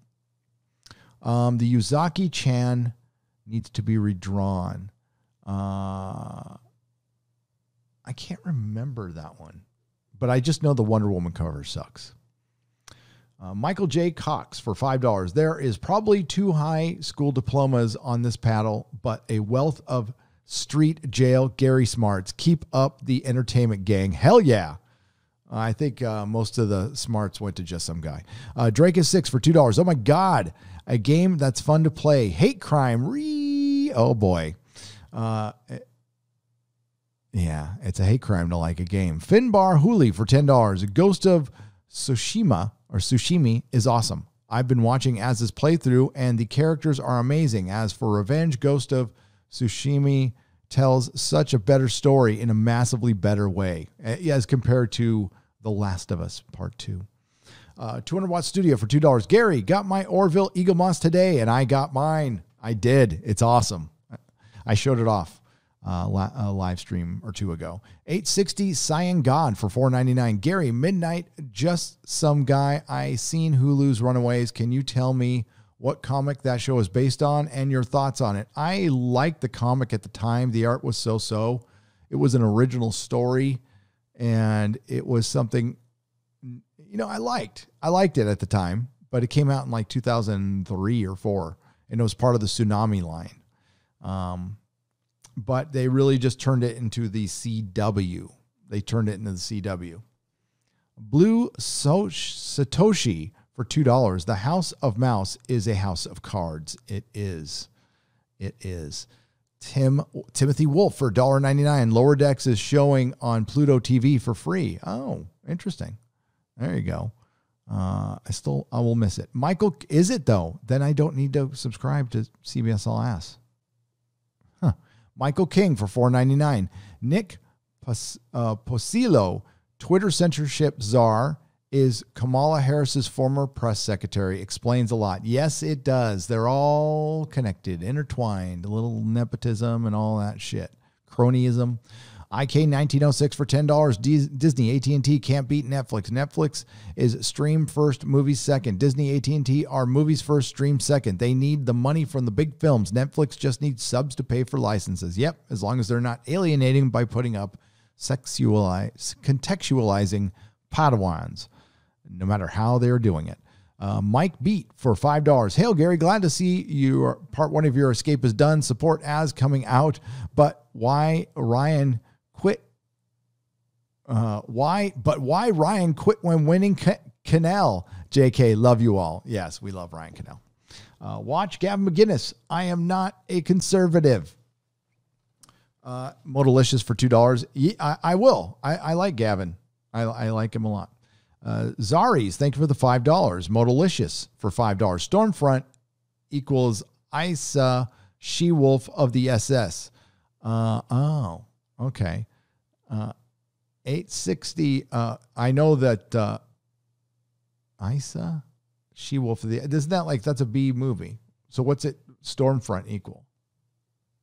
The Uzaki-chan needs to be redrawn. I can't remember that one, but I just know the Wonder Woman cover sucks. Michael J. Cox for $5. There is probably 2 high school diplomas on this paddle, but a wealth of Street Jail, Gary Smarts. Keep up the entertainment, gang. Hell yeah. I think most of the smarts went to Just Some Guy. Drake is 6 for $2. Oh my God. A game that's fun to play. Hate crime. Oh boy. Yeah, it's a hate crime to like a game. Finbar Hooli for $10. Ghost of Tsushima or Tsushimi is awesome. I've been watching Az's playthrough and the characters are amazing. As for Revenge, Ghost of Tsushima tells such a better story in a massively better way as compared to The Last of Us Part 2. 200-watt studio for $2. Gary, got my Orville Eagle Moss today, and I got mine. I did. It's awesome. I showed it off a live stream or two ago. 860 Cyan God for $4.99. Gary, Midnight, Just Some Guy. I seen Hulu's Runaways. Can you tell me what comic that show is based on and your thoughts on it? I liked the comic at the time. The art was so-so. It was an original story, and it was something, I liked. I liked it at the time, but it came out in like 2003 or 4, and it was part of the Tsunami line. But they really just turned it into the CW. They turned it into the CW. Blue Satoshi for $2. The House of Mouse is a house of cards. It is. It is. Timothy Wolf for $1.99. Lower Decks is showing on Pluto TV for free. Oh, interesting. There you go. I will miss it. Michael, is it though? Then I don't need to subscribe to CBS All Ass. Huh. Michael King for $4.99. Nick Posillo, Twitter censorship czar, is Kamala Harris's former press secretary. Explains a lot. Yes, it does. They're all connected, intertwined, a little nepotism and all that shit. Cronyism. IK1906 for $10. Disney, AT&T can't beat Netflix. Netflix is stream first, movies second. Disney, AT&T are movies first, stream second. They need the money from the big films. Netflix just needs subs to pay for licenses. Yep, as long as they're not alienating by putting up contextualizing Padawans, no matter how they're doing it. Mike Beat for $5. Hail, Gary. Glad to see your part 1 of your escape is done. Support as coming out, but why Ryan quit? Why Ryan quit when winning Cannell? JK, love you all. Yes, we love Ryan Cannell. Watch Gavin McGinnis. I am not a conservative. Modalicious for $2. Yeah, I will. I like Gavin. I like him a lot. Zaris, thank you for the $5. Modalicious for $5. Stormfront equals Isa, She-Wolf of the SS. Oh, okay. 860. I know that Isa, She-Wolf of the, isn't that like, that's a B movie. So what's it Stormfront equal?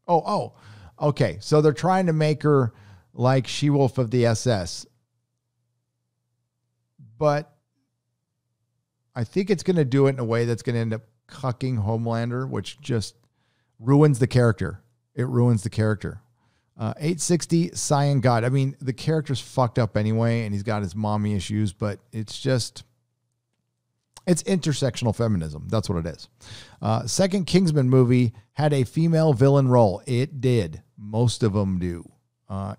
Oh, okay. So they're trying to make her like She-Wolf of the SS. But I think it's going to do it in a way that's going to end up cucking Homelander, which just ruins the character. It ruins the character. 860 Cyan God. I mean, the character's fucked up anyway, and he's got his mommy issues, but it's intersectional feminism. That's what it is. Second Kingsman movie had a female villain role. It did. Most of them do.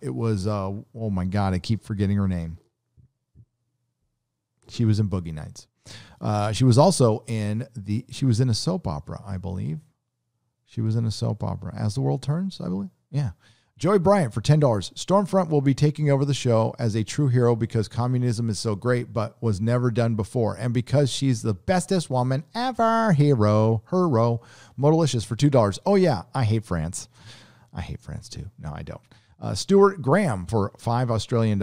It was, oh my God, I keep forgetting her name. She was in Boogie Nights. She was also she was in a soap opera, I believe. She was in a soap opera. As the World Turns, I believe. Yeah. Joey Bryant for $10. Stormfront will be taking over the show as a true hero because communism is so great, but was never done before. And because she's the bestest woman ever. Hero. Modalicious for $2. Oh yeah, I hate France. I hate France too. No, I don't. Stuart Graham for $5 Australian.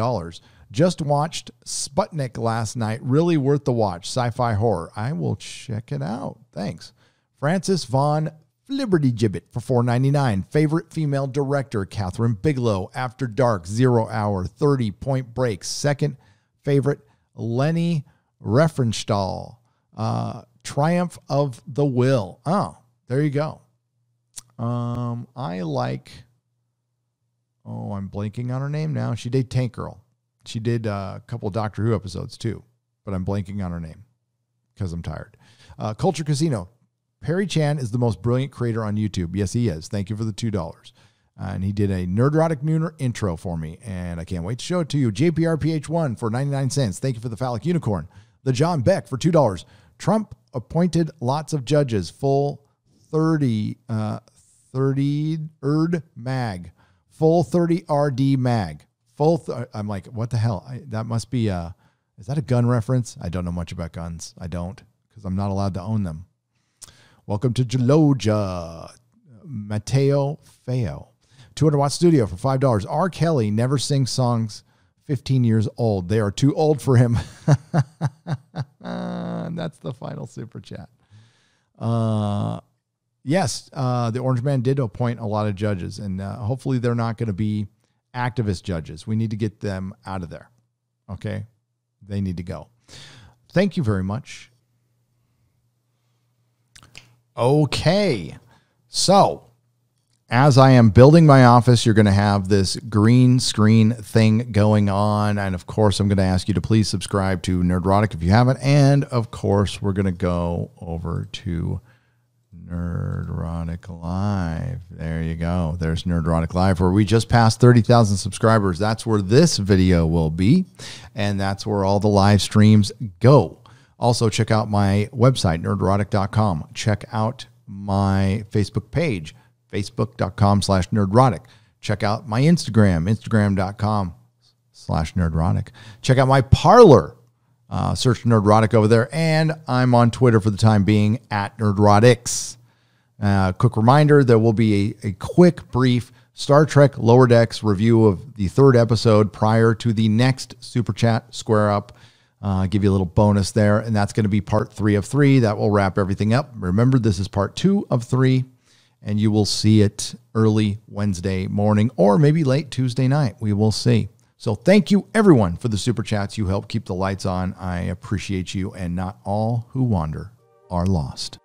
Just watched Sputnik last night. Really worth the watch. Sci-fi horror. I will check it out. Thanks. Francis Vaughn Flibbertigibbet for $4.99. Favorite female director, Catherine Bigelow. After Dark, 0 Hour, 30, Point Break. Second favorite, Leni Riefenstahl. Triumph of the Will. Oh, there you go. I like, I'm blanking on her name now. She did Tank Girl. She did a couple of Doctor Who episodes too, but I'm blanking on her name because I'm tired. Culture Casino. Perry Chan is the most brilliant creator on YouTube. Yes, he is. Thank you for the $2. And he did a Nerdrotic intro for me, and I can't wait to show it to you. JPRPH1 for 99 cents. Thank you for the phallic unicorn. The John Beck for $2. Trump appointed lots of judges. Full 30 mag. Full 30 RD mag. I'm like, what the hell? That must be is that a gun reference? I don't know much about guns. I don't, because I'm not allowed to own them. Welcome to Geloja. Mateo Feo. 200-watt studio for $5. R. Kelly never sings songs 15 years old. They are too old for him. And that's the final super chat. Yes, the Orange Man did appoint a lot of judges, and hopefully they're not going to be activist judges. We need to get them out of there. Okay? They need to go. Thank you very much. Okay. So, as I am building my office, you're going to have this green screen thing going on. And of course, I'm going to ask you to please subscribe to Nerdrotic if you haven't. And of course, we're going to go over to Nerdrotic Live. There you go. There's Nerdrotic Live, where we just passed 30,000 subscribers. That's where this video will be. And that's where all the live streams go. Also, check out my website, nerdrotic.com. Check out my Facebook page, facebook.com/nerdrotic. Check out my Instagram, instagram.com/nerdrotic. Check out my Parler. Search Nerdrotic over there. And I'm on Twitter for the time being at Nerdrotics. Quick reminder, there will be a quick, brief Star Trek Lower Decks review of the 3rd episode prior to the next Super Chat Square Up. Give you a little bonus there, and that's going to be part 3 of 3. That will wrap everything up. Remember, this is part 2 of 3, and you will see it early Wednesday morning or maybe late Tuesday night. We will see. So thank you, everyone, for the Super Chats. You help keep the lights on. I appreciate you, and not all who wander are lost.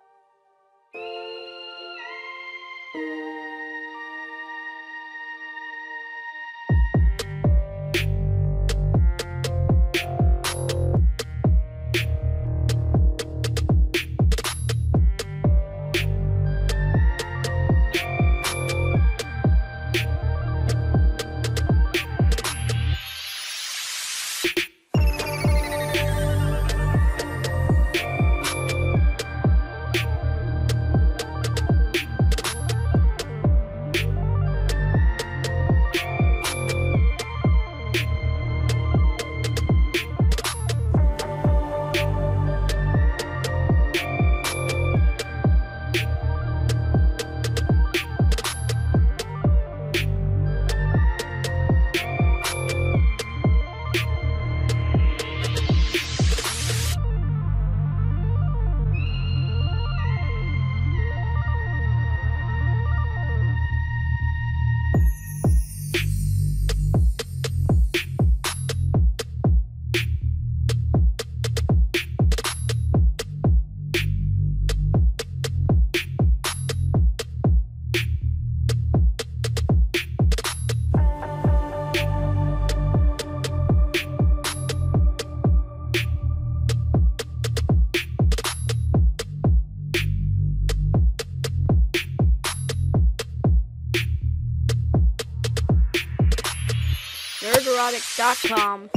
Nerdrotic.com.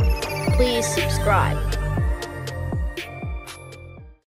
Please subscribe.